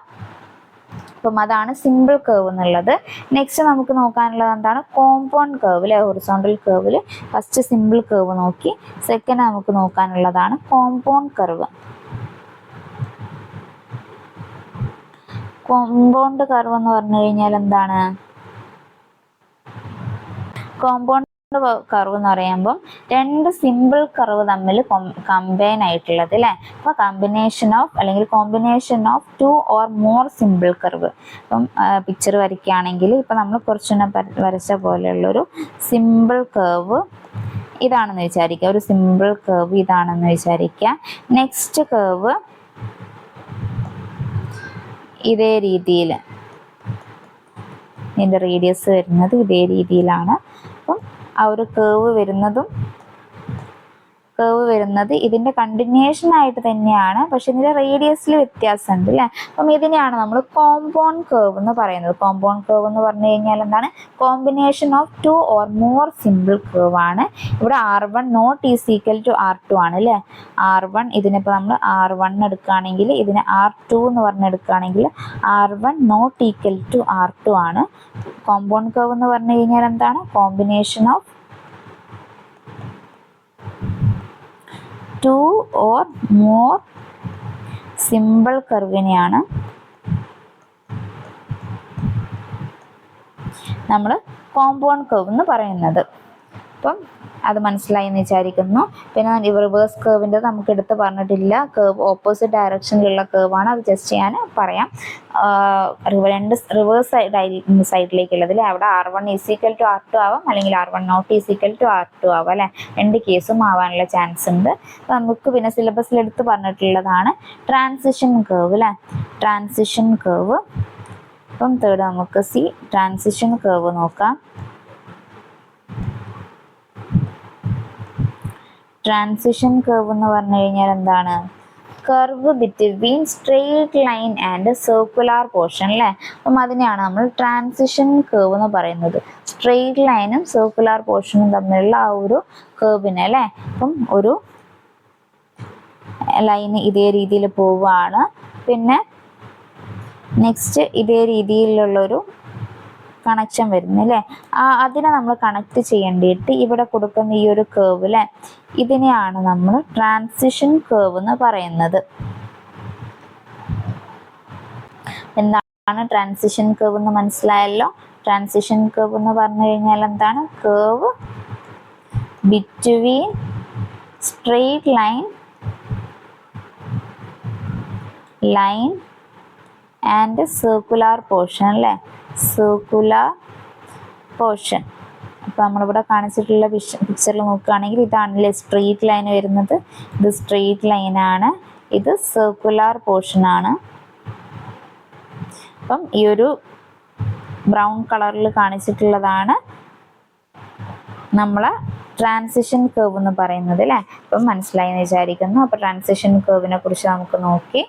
അപ്പം അതാണ് സിമ്പിൾ കർവ് എന്നുള്ളത്. നെക്സ്റ്റ് നമുക്ക് നോക്കാനുള്ളത് എന്താണ് കോമ്പൗണ്ട് കർവ് അല്ലേ. ഹൊറിസോണ്ടൽ കർവിൽ ഫസ്റ്റ് സിമ്പിൾ കർവ് നോക്കി, സെക്കൻഡ് നമുക്ക് നോക്കാനുള്ളതാണ് കോമ്പൗണ്ട് കർവ്. കോമ്പൗണ്ട് കർവ് എന്ന് പറഞ്ഞു കഴിഞ്ഞാൽ എന്താണ്, കോമ്പൗണ്ട് കർവ് എന്ന് പറയുമ്പം രണ്ട് സിമ്പിൾ കർവ് തമ്മിൽ കമ്പൈൻ ആയിട്ടുള്ളത് അല്ലേ. അപ്പോൾ combination of 2 or more simple curve. ഇപ്പം പിക്ചർ വരയ്ക്കുകയാണെങ്കിൽ ഇപ്പം നമ്മൾ കുറച്ചുകൂടെ വരച്ച പോലെയുള്ളൊരു സിമ്പിൾ കർവ് ഇതാണെന്ന് വിചാരിക്കുക. ഒരു സിമ്പിൾ കർവ് ഇതാണെന്ന് വിചാരിക്കുക. നെക്സ്റ്റ് കർവ് ഇതേ രീതിയിൽ, ഇതിൻ്റെ റേഡിയസ് വരുന്നത് ഇതേ രീതിയിലാണ്. അപ്പം ആ ഒരു കേർവ് വരുന്നത് ഇതിൻ്റെ കണ്ടിന്യൂഷൻ ആയിട്ട് തന്നെയാണ്, പക്ഷെ ഇതിൻ്റെ റേഡിയസിൽ വ്യത്യാസമുണ്ട് അല്ലേ. അപ്പം ഇതിനെയാണ് നമ്മൾ കോമ്പൗണ്ട് കേർവ് എന്ന് പറയുന്നത്. കോമ്പൗണ്ട് കേർവ് എന്ന് പറഞ്ഞു കഴിഞ്ഞാൽ എന്താണ്, combination of 2 or more simple curve ആണ്. ഇവിടെ R1 not is equal to R2 ആണ് അല്ലേ. R1 ഇതിനിപ്പോൾ നമ്മൾ R1 എടുക്കുകയാണെങ്കിൽ ഇതിന് R2 എന്ന് പറഞ്ഞെടുക്കുകയാണെങ്കിൽ R1 not equal to R2 ആണ്. കോമ്പൗണ്ട് കേർവ് എന്ന് പറഞ്ഞു കഴിഞ്ഞാൽ എന്താണ്, combination of 2 or more simple കർവിനെയാണ് നമ്മൾ കോമ്പൗണ്ട് കർവ് എന്ന് പറയുന്നത്. അപ്പം അത് മനസ്സിലായി എന്ന് വിചാരിക്കുന്നു. പിന്നെ റിവേഴ്സ് കേർവിൻ്റെ നമുക്ക് എടുത്ത് പറഞ്ഞിട്ടില്ല. കേർവ് ഓപ്പോസിറ്റ് ഡയറക്ഷനിലുള്ള കേർവാണ്, അത് ജസ്റ്റ് ഞാൻ പറയാം. രണ്ട് റിവേഴ്സ് സൈഡിലേക്കുള്ളതിൽ അവിടെ R1 is equal to R2 ആവാം, അല്ലെങ്കിൽ R1 not is equal to R2 ആവാം അല്ലേ. രണ്ട് കേസും ആവാനുള്ള ചാൻസ് ഉണ്ട്. അപ്പം നമുക്ക് പിന്നെ സിലബസിൽ എടുത്ത് പറഞ്ഞിട്ടുള്ളതാണ് ട്രാൻസിഷൻ കേർവ് അല്ലേ. Transition curve. അപ്പം തേർഡ് നമുക്ക് ട്രാൻസിഷൻ കേർവ് നോക്കാം. ട്രാൻസിഷൻ കേർവ് എന്ന് പറഞ്ഞു കഴിഞ്ഞാൽ എന്താണ്, curve between straight line and circular portion അല്ലേ. അപ്പം അതിനെയാണ് നമ്മൾ ട്രാൻസിഷൻ കേർവ് എന്ന് പറയുന്നത്. സ്ട്രെയിറ്റ് ലൈനും സർക്കുലാർ പോർഷനും തമ്മിലുള്ള ആ ഒരു കേർവിനെ അല്ലേ. അപ്പം ഒരു ലൈൻ ഇതേ രീതിയിൽ പോവുകയാണ്, പിന്നെ നെക്സ്റ്റ് ഇതേ രീതിയിലുള്ളൊരു കണക്ഷൻ വരുന്നത് അല്ലേ. അതിനെ നമ്മൾ കണക്ട് ചെയ്യേണ്ടിയിട്ട് ഇവിടെ കൊടുക്കുന്ന ഈ ഒരു കേവ് അല്ലേ, ഇതിനെയാണ് നമ്മൾ ട്രാൻസിഷൻ കേവ് എന്ന് പറയുന്നത്. എന്താണ് ട്രാൻസിഷൻ കേവ് എന്ന് മനസ്സിലായല്ലോ. ട്രാൻസിഷൻ കേവ് എന്ന് പറഞ്ഞു കഴിഞ്ഞാൽ എന്താണ്? Curve between straight line and circular portion അല്ലേ, സർക്കുലർ പോർഷൻ. അപ്പോൾ നമ്മളിവിടെ കാണിച്ചിട്ടുള്ള പിക്ചറിൽ നോക്കുകയാണെങ്കിൽ ഇതാണല്ലേ സ്ട്രെയിറ്റ് ലൈൻ വരുന്നത്. ഇത് സ്ട്രെയിറ്റ് ലൈനാണ്, ഇത് സർക്കുലർ പോർഷൻ ആണ്. അപ്പം ഈ ഒരു ബ്രൗൺ കളറിൽ കാണിച്ചിട്ടുള്ളതാണ് നമ്മളെ ട്രാൻസിഷൻ കേവ് എന്ന് പറയുന്നത് അല്ലേ. അപ്പം മനസ്സിലായി എന്ന് വിചാരിക്കുന്നു. അപ്പോൾ ട്രാൻസിഷൻ കേവിനെ കുറിച്ച് നമുക്ക് നോക്കി.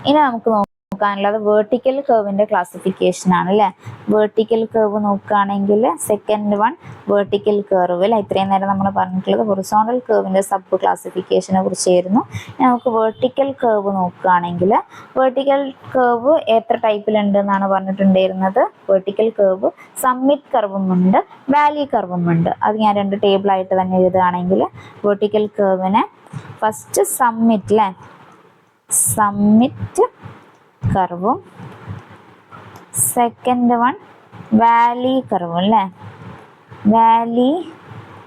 ഇനി നമുക്ക് നോക്കാനുള്ളത് വേർട്ടിക്കൽ കേവിൻ്റെ ക്ലാസിഫിക്കേഷൻ ആണ് അല്ലേ. വേർട്ടിക്കൽ കേവ് നോക്കുകയാണെങ്കിൽ സെക്കൻഡ് വൺ വേർട്ടിക്കൽ കേർവ് അല്ലേ. ഇത്രയും നേരം നമ്മൾ പറഞ്ഞിട്ടുള്ളത് ഹൊറിസോണ്ടൽ കേവിൻ്റെ സബ് ക്ലാസിഫിക്കേഷനെ കുറിച്ചായിരുന്നു. നമുക്ക് വേർട്ടിക്കൽ കേവ് നോക്കുകയാണെങ്കിൽ വേർട്ടിക്കൽ കേവ് എത്ര ടൈപ്പിലുണ്ട് എന്നാണ് പറഞ്ഞിട്ടുണ്ടായിരുന്നത്. വേർട്ടിക്കൽ കേവ് സമ്മിറ്റ് കർവും ഉണ്ട്, വാലി കർവും ഉണ്ട്. അത് ഞാൻ രണ്ട് ടേബിളായിട്ട് തന്നെ എഴുതുകയാണെങ്കിൽ വേർട്ടിക്കൽ കേവിനെ ഫസ്റ്റ് സമ്മിറ്റ് അല്ലേ, സമ്മിറ്റ് കർവും സെക്കൻഡ് വൺ വാലി കർവും അല്ലേ, വാലി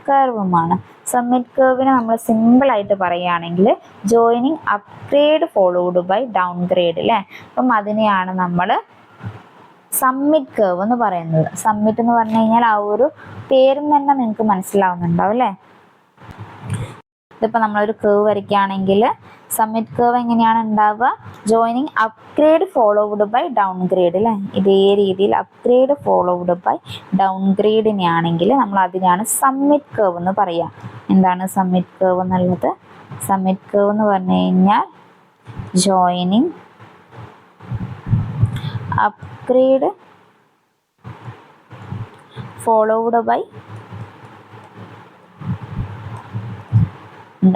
കർവുമാണ്. സമ്മിറ്റ് കർവിനെ നമ്മൾ സിമ്പിളായിട്ട് പറയുകയാണെങ്കിൽ joining upgrade followed by down grade അല്ലേ. അപ്പം അതിനെയാണ് നമ്മൾ സമ്മിറ്റ് കർവ് എന്ന് പറയുന്നത്. സമ്മിറ്റ് എന്ന് പറഞ്ഞു കഴിഞ്ഞാൽ ആ ഒരു പേരിൽ തന്നെ നിങ്ങൾക്ക് മനസ്സിലാവുന്നുണ്ടാവും അല്ലേ. ഇതിപ്പോൾ നമ്മളൊരു കേവ് വരയ്ക്കുകയാണെങ്കിൽ സമ്മിറ്റ് കേവ് എങ്ങനെയാണ് ഉണ്ടാവുക? Joining upgrade followed by down grade അല്ലേ. ഇതേ രീതിയിൽ അപ്ഗ്രേഡ് ഫോളോവുഡ് ബൈ ഡൗൺ ഗ്രേഡിനെയാണെങ്കിൽ നമ്മൾ അതിനാണ് സമ്മിറ്റ് കേവ് എന്ന് പറയുക. എന്താണ് സമ്മിറ്റ് കേവ് എന്നുള്ളത്? സമ്മിറ്റ് കേവ് എന്ന് പറഞ്ഞു കഴിഞ്ഞാൽ joining upgrade followed by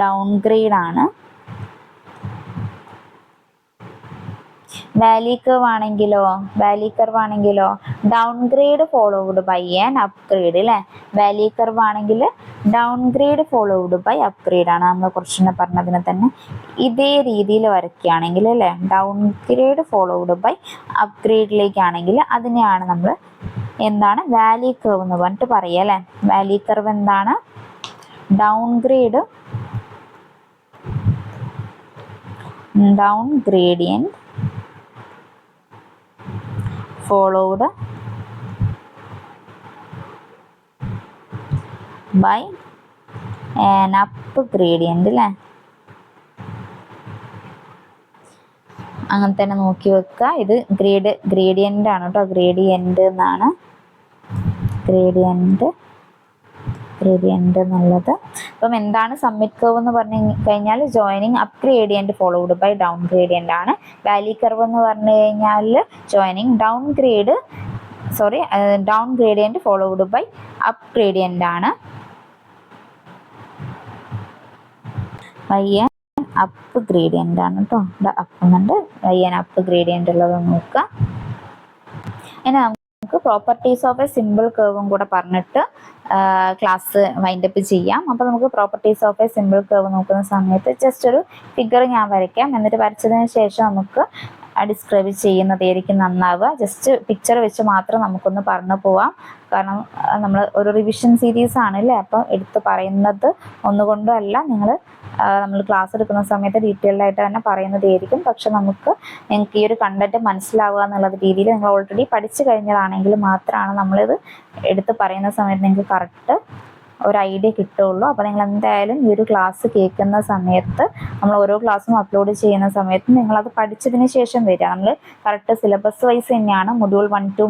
down grade ആണ്. വാലി കർവ് ആണെങ്കിലോ down grade followed by an upgrade അല്ലേ. വാലി കർവ് ആണെങ്കിൽ down grade followed by upgrade ആണ്. നമ്മൾ കുറച്ചുകൂടെ പറഞ്ഞതിനെ തന്നെ ഇതേ രീതിയിൽ വരയ്ക്കുകയാണെങ്കിൽ അല്ലേ, ഡൗൺ ഗ്രേഡ് ഫോളോവുഡ് ബൈ അപ്ഗ്രേഡിലേക്കാണെങ്കിൽ അതിനെയാണ് നമ്മൾ എന്താണ് വാലി കർവ് എന്ന് പറഞ്ഞിട്ട് പറയുക അല്ലേ. വാലി കർവ് എന്താണ്? Down gradient followed by an up gradient അല്ലേ. അങ്ങനെ തന്നെ നോക്കി വെക്കുക. ഇത് ഗ്രേഡിയൻ്റ് ആണ് കേട്ടോ, ഗ്രേഡിയൻ്റ് എന്നാണ് ഗ്രേഡിയൻ്റ് എന്നുള്ളത്. അപ്പം എന്താണ് സമ്മിറ്റ് കർവ് എന്ന് പറഞ്ഞു കഴിഞ്ഞാൽ joining up gradient followed by down gradient ആണ്. വാലി കർവ് എന്ന് പറഞ്ഞു കഴിഞ്ഞാൽ joining down gradient followed by up gradient ആണ്. അപ്പ് ഗ്രേഡിയൻ്റ് ആണ് കേട്ടോ. അപ്പുന്നുണ്ട് അപ്പ് ഗ്രേഡിയൻ്റ് ഉള്ളത് നോക്കുക. ഇനി നമുക്ക് പ്രോപ്പർട്ടീസ് ഓഫ് എ സിമ്പിൾ കർവും കൂടെ പറഞ്ഞിട്ട് ക്ലാസ് വൈൻഡപ്പ് ചെയ്യാം. അപ്പോൾ നമുക്ക് properties of a simple curve നോക്കുന്ന സമയത്ത് ജസ്റ്റ് ഒരു ഫിഗർ ഞാൻ വരയ്ക്കാം. എന്നിട്ട് വരച്ചതിന് ശേഷം നമുക്ക് ഡിസ്ക്രൈബ് ചെയ്യുന്നതായിരിക്കും നന്നാവുക. ജസ്റ്റ് പിക്ചർ വെച്ച് മാത്രം നമുക്കൊന്ന് പറഞ്ഞു പോവാം. കാരണം നമ്മൾ ഒരു റിവിഷൻ സീരീസ് ആണല്ലേ, അപ്പം എടുത്ത് പറയുന്നത് ഒന്നുകൊണ്ടും അല്ല, നമ്മൾ ക്ലാസ് എടുക്കുന്ന സമയത്ത് ഡീറ്റെയിൽഡ് ആയിട്ട് തന്നെ പറയുന്നതായിരിക്കും. പക്ഷെ നിങ്ങൾക്ക് ഈ ഒരു കണ്ടന്റ് മനസ്സിലാവുക എന്നുള്ള രീതിയിൽ നിങ്ങൾ ഓൾറെഡി പഠിച്ചു കഴിഞ്ഞതാണെങ്കിൽ മാത്രമാണ് നമ്മളിത് എടുത്ത് പറയുന്ന സമയത്ത് നിങ്ങൾക്ക് കറക്റ്റ് ഒരു ഐഡിയ കിട്ടുള്ളൂ. അപ്പോൾ നിങ്ങൾ എന്തായാലും ഈ ഒരു ക്ലാസ് കേൾക്കുന്ന സമയത്ത് നമ്മൾ ഓരോ ക്ലാസ്സും അപ്ലോഡ് ചെയ്യുന്ന സമയത്ത് നിങ്ങളത് പഠിച്ചതിന് ശേഷം വരിക. നമ്മൾ കറക്റ്റ് സിലബസ് വൈസ് തന്നെയാണ് മൊഡ്യൂൾ 1 to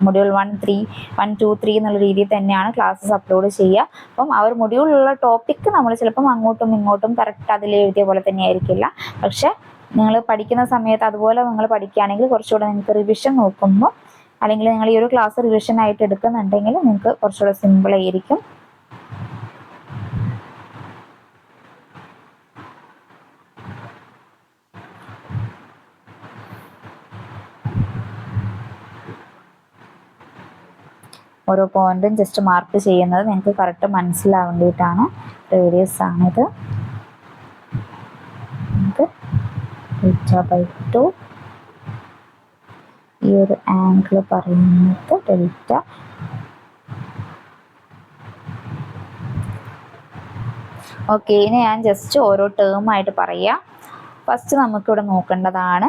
മൊഡ്യൂൾ 1, 2, 3 എന്നുള്ള രീതിയിൽ തന്നെയാണ് ക്ലാസ്സസ് അപ്ലോഡ് ചെയ്യുക. അപ്പം ആ ഒരു മൊഡ്യൂളിലുള്ള ടോപ്പിക്ക് നമ്മൾ ചിലപ്പം അങ്ങോട്ടും ഇങ്ങോട്ടും കറക്റ്റ് അതിൽ എഴുതിയ പോലെ തന്നെ ആയിരിക്കില്ല. പക്ഷെ നിങ്ങൾ പഠിക്കുന്ന സമയത്ത് അതുപോലെ നിങ്ങൾ പഠിക്കുകയാണെങ്കിൽ കുറച്ചുകൂടെ നിങ്ങൾക്ക് റിവിഷൻ നോക്കുമ്പോൾ, അല്ലെങ്കിൽ നിങ്ങൾ ഈ ഒരു ക്ലാസ് റിവിഷൻ ആയിട്ട് എടുക്കുന്നുണ്ടെങ്കിൽ നിങ്ങൾക്ക് കുറച്ചുകൂടെ സിമ്പിൾ ആയിരിക്കും. ഓരോ പോയിന്റും ജസ്റ്റ് മാർക്ക് ചെയ്യുന്നത് നിങ്ങൾക്ക് കറക്റ്റ് മനസ്സിലാവാൻ വേണ്ടിയിട്ടാണ്. റേഡിയസ് ആണിത്. θ/2. ഈ ഒരു ആംഗിൾ പറയുന്നത് ഡെൽറ്റ. ഓക്കെ, ഇനി ഞാൻ ജസ്റ്റ് ഓരോ ടേം ആയിട്ട് പറയാം. ഫസ്റ്റ് നമുക്കിവിടെ നോക്കേണ്ടതാണ്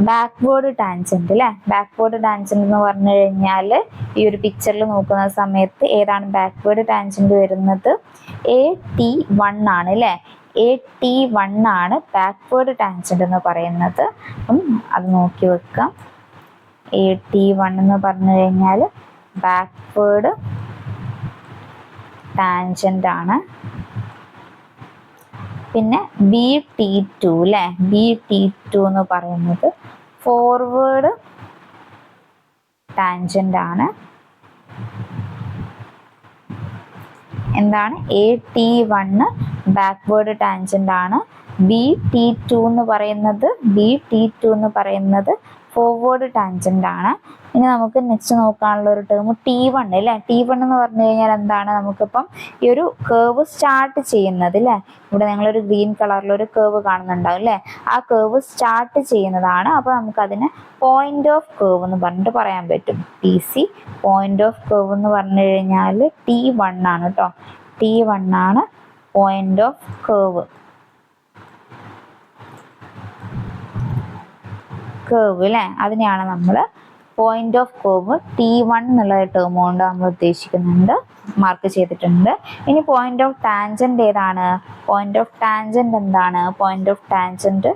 ബാക്ക്വേർഡ് ടാൻജന്റ് അല്ലേ. ബാക്ക്വേർഡ് ടാൻജന്റ് എന്ന് പറഞ്ഞു കഴിഞ്ഞാൽ ഈ ഒരു പിക്ചറിൽ നോക്കുന്ന സമയത്ത് ഏതാണ് ബാക്ക്വേർഡ് ടാൻജന്റ് വരുന്നത്? AT1 ആണ് അല്ലേ. AT1 ആണ് ബാക്ക്വേർഡ് ടാൻജന്റ് എന്ന് പറയുന്നത്. അത് നോക്കി വെക്കാം. AT1 എന്ന് പറഞ്ഞു കഴിഞ്ഞാൽ ബാക്ക്വേർഡ് ടാൻജന്റ് ആണ്. പിന്നെ BT2 അല്ലേ. BT2 എന്ന് പറയുന്നത് ഫോർവേഡ് ടാൻജന്റ് ആണ്. എന്താണ്? AT1 ബാക്ക്വേർഡ് ടാൻജന്റ് ആണ്. BT2 എന്ന് പറയുന്നത് ഫോർവേഡ് ടാൻജന്റ് ആണ്. ഇനി നമുക്ക് നെക്സ്റ്റ് നോക്കാനുള്ള ഒരു ടേം T1 അല്ലേ. T1 എന്ന് പറഞ്ഞു കഴിഞ്ഞാൽ എന്താണ്? നമുക്കിപ്പം ഈ ഒരു കേർവ് സ്റ്റാർട്ട് ചെയ്യുന്നത് അല്ലേ. ഇവിടെ നിങ്ങളൊരു ഗ്രീൻ കളറിലൊരു കേർവ് കാണുന്നുണ്ടാവും അല്ലേ. ആ കേർവ് സ്റ്റാർട്ട് ചെയ്യുന്നതാണ്. അപ്പോൾ നമുക്കതിന് പോയിന്റ് ഓഫ് കേർവ് എന്ന് പറഞ്ഞിട്ട് പറയാൻ പറ്റും. PC പോയിന്റ് ഓഫ് കേർവ് എന്ന് പറഞ്ഞു കഴിഞ്ഞാൽ T1 ആണ് കേട്ടോ. T1 ആണ് പോയിന്റ് ഓഫ് കേർവ് അല്ലേ. അതിനെയാണ് നമ്മൾ പോയിന്റ് ഓഫ് കേർവ് T1 എന്നുള്ള ടേം കൊണ്ട് നമ്മൾ ഉദ്ദേശിക്കുന്നുണ്ട്, മാർക്ക് ചെയ്തിട്ടുണ്ട്. ഇനി പോയിന്റ് ഓഫ് ടാൻജന്റ് ഏതാണ്? പോയിന്റ് ഓഫ് ടാൻജന്റ് എന്താണ്? പോയിന്റ് ഓഫ് ടാൻജന്റ്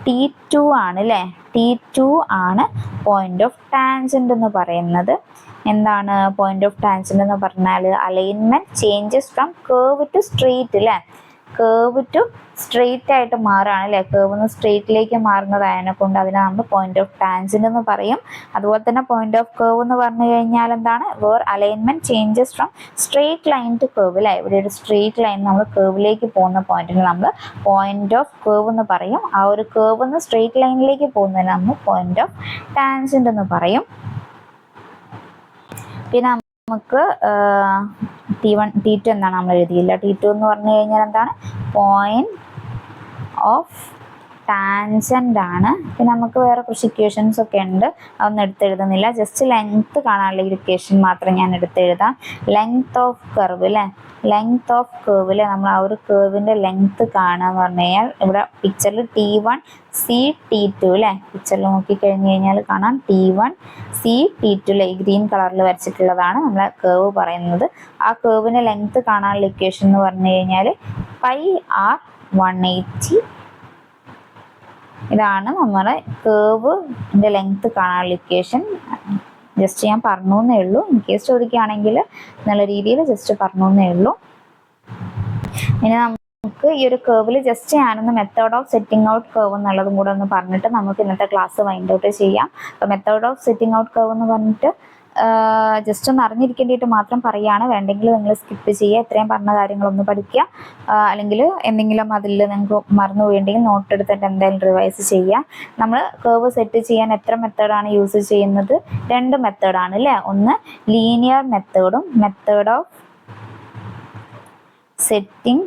T2 ആണ് അല്ലേ. T2 ആണ് പോയിന്റ് ഓഫ് ടാൻജന്റ് എന്ന് പറയുന്നത്. എന്താണ് പോയിന്റ് ഓഫ് ടാൻജന്റ് എന്ന് പറഞ്ഞാൽ alignment changes from curve to straight അല്ലേ. കേർവ് ടു സ്ട്രെയിറ്റ് ആയിട്ട് മാറുകയാണ് അല്ലേ. കേർവ് സ്ട്രെയിറ്റിലേക്ക് മാറുന്നതായതിനെ കൊണ്ട് അതിനെ നമ്മൾ പോയിന്റ് ഓഫ് ടാൻജന്റ് എന്ന് പറയും. അതുപോലെ തന്നെ പോയിന്റ് ഓഫ് കേർവ് എന്ന് പറഞ്ഞു കഴിഞ്ഞാൽ എന്താണ്? Where alignment changes from straight line to curve അല്ലേ. ഇവിടെ ഒരു സ്ട്രെയിറ്റ് ലൈൻ നമ്മൾ കേർവിലേക്ക് പോകുന്ന പോയിന്റിന് നമ്മൾ പോയിന്റ് ഓഫ് കേർവ് എന്ന് പറയും. ആ ഒരു കേർവ് സ്ട്രെയിറ്റ് ലൈനിലേക്ക് പോകുന്നതിന് നമ്മൾ പോയിന്റ് ഓഫ് ടാൻജന്റ് എന്ന് പറയും. പിന്നെ നമുക്ക് T1 T2 എന്താണ് നമ്മൾ എഴുതിയില്ല. T2 എന്ന് പറഞ്ഞു കഴിഞ്ഞാൽ എന്താണ്? പോയിന്റ് ഓഫ് ടാൻജന്റ് ആണ്. പിന്നെ നമുക്ക് വേറെ കുറച്ച് ഇക്വേഷൻസ് ഒക്കെ ഉണ്ട്, അതൊന്നും എടുത്തെഴുതുന്നില്ല. ജസ്റ്റ് ലെങ്ത് കാണാനുള്ള ഇക്വേഷൻ മാത്രം ഞാൻ എടുത്തെഴുതാം. ലെങ്ത് ഓഫ് കർവ് അല്ലേ. ലെങ്ത് ഓഫ് കേർവ് അല്ലേ. നമ്മൾ ആ ഒരു കേർവിൻ്റെ ലെങ്ത് കാണുക എന്ന് പറഞ്ഞു കഴിഞ്ഞാൽ ഇവിടെ പിക്ചറിൽ T1 C T2 അല്ലേ. പിക്ചറിൽ നോക്കിക്കഴിഞ്ഞ് കഴിഞ്ഞാൽ കാണാം T1 C T2 അല്ലേ. ഈ ഗ്രീൻ കളറിൽ വരച്ചിട്ടുള്ളതാണ് നമ്മളെ കേർവ് പറയുന്നത്. ആ കേർവിൻ്റെ ലെങ്ത് കാണാനുള്ള ഇക്വേഷൻ എന്ന് പറഞ്ഞു കഴിഞ്ഞാൽ πr180. ഇതാണ് നമ്മുടെ കേർവിൻ്റെ ലെങ്ത് കാണാനുള്ള ഇക്വേഷൻ. ജസ്റ്റ് ഞാൻ പറഞ്ഞു എന്നേ ഉള്ളൂ. ഇൻ കേസ് ചോദിക്കുകയാണെങ്കിൽ നല്ല രീതിയിൽ ജസ്റ്റ് പറഞ്ഞു എന്നേ ഉള്ളൂ. ഇനി നമുക്ക് ഈ ഒരു കേർവിൽ ജസ്റ്റ് ഞാനൊന്ന് method of setting out curve എന്നുള്ളതും കൂടെ ഒന്ന് പറഞ്ഞിട്ട് നമുക്ക് ഇന്നത്തെ ക്ലാസ് വൈൻഡ് ഔട്ട് ചെയ്യാം. അപ്പോൾ method of setting out curve എന്ന് പറഞ്ഞിട്ട് ജസ്റ്റ് ഒന്ന് അറിഞ്ഞിരിക്കേണ്ടിയിട്ട് മാത്രം പറയുകയാണ്. വേണ്ടെങ്കിൽ നിങ്ങൾ സ്കിപ്പ് ചെയ്യുക. ഇത്രയും പറഞ്ഞ കാര്യങ്ങളൊന്ന് പഠിക്കുക. അല്ലെങ്കിൽ എന്തെങ്കിലും അതിൽ നിങ്ങൾക്ക് മറന്നു പോയിട്ടുണ്ടെങ്കിൽ നോട്ട് എടുത്തിട്ട് എന്തായാലും റിവൈസ് ചെയ്യുക. നമ്മൾ കേർവ് സെറ്റ് ചെയ്യാൻ എത്ര മെത്തേഡാണ് യൂസ് ചെയ്യുന്നത്? 2 മെത്തേഡാണ് അല്ലേ. ഒന്ന് ലീനിയർ മെത്തേഡും മെത്തേഡ് ഓഫ് സെറ്റിംഗ്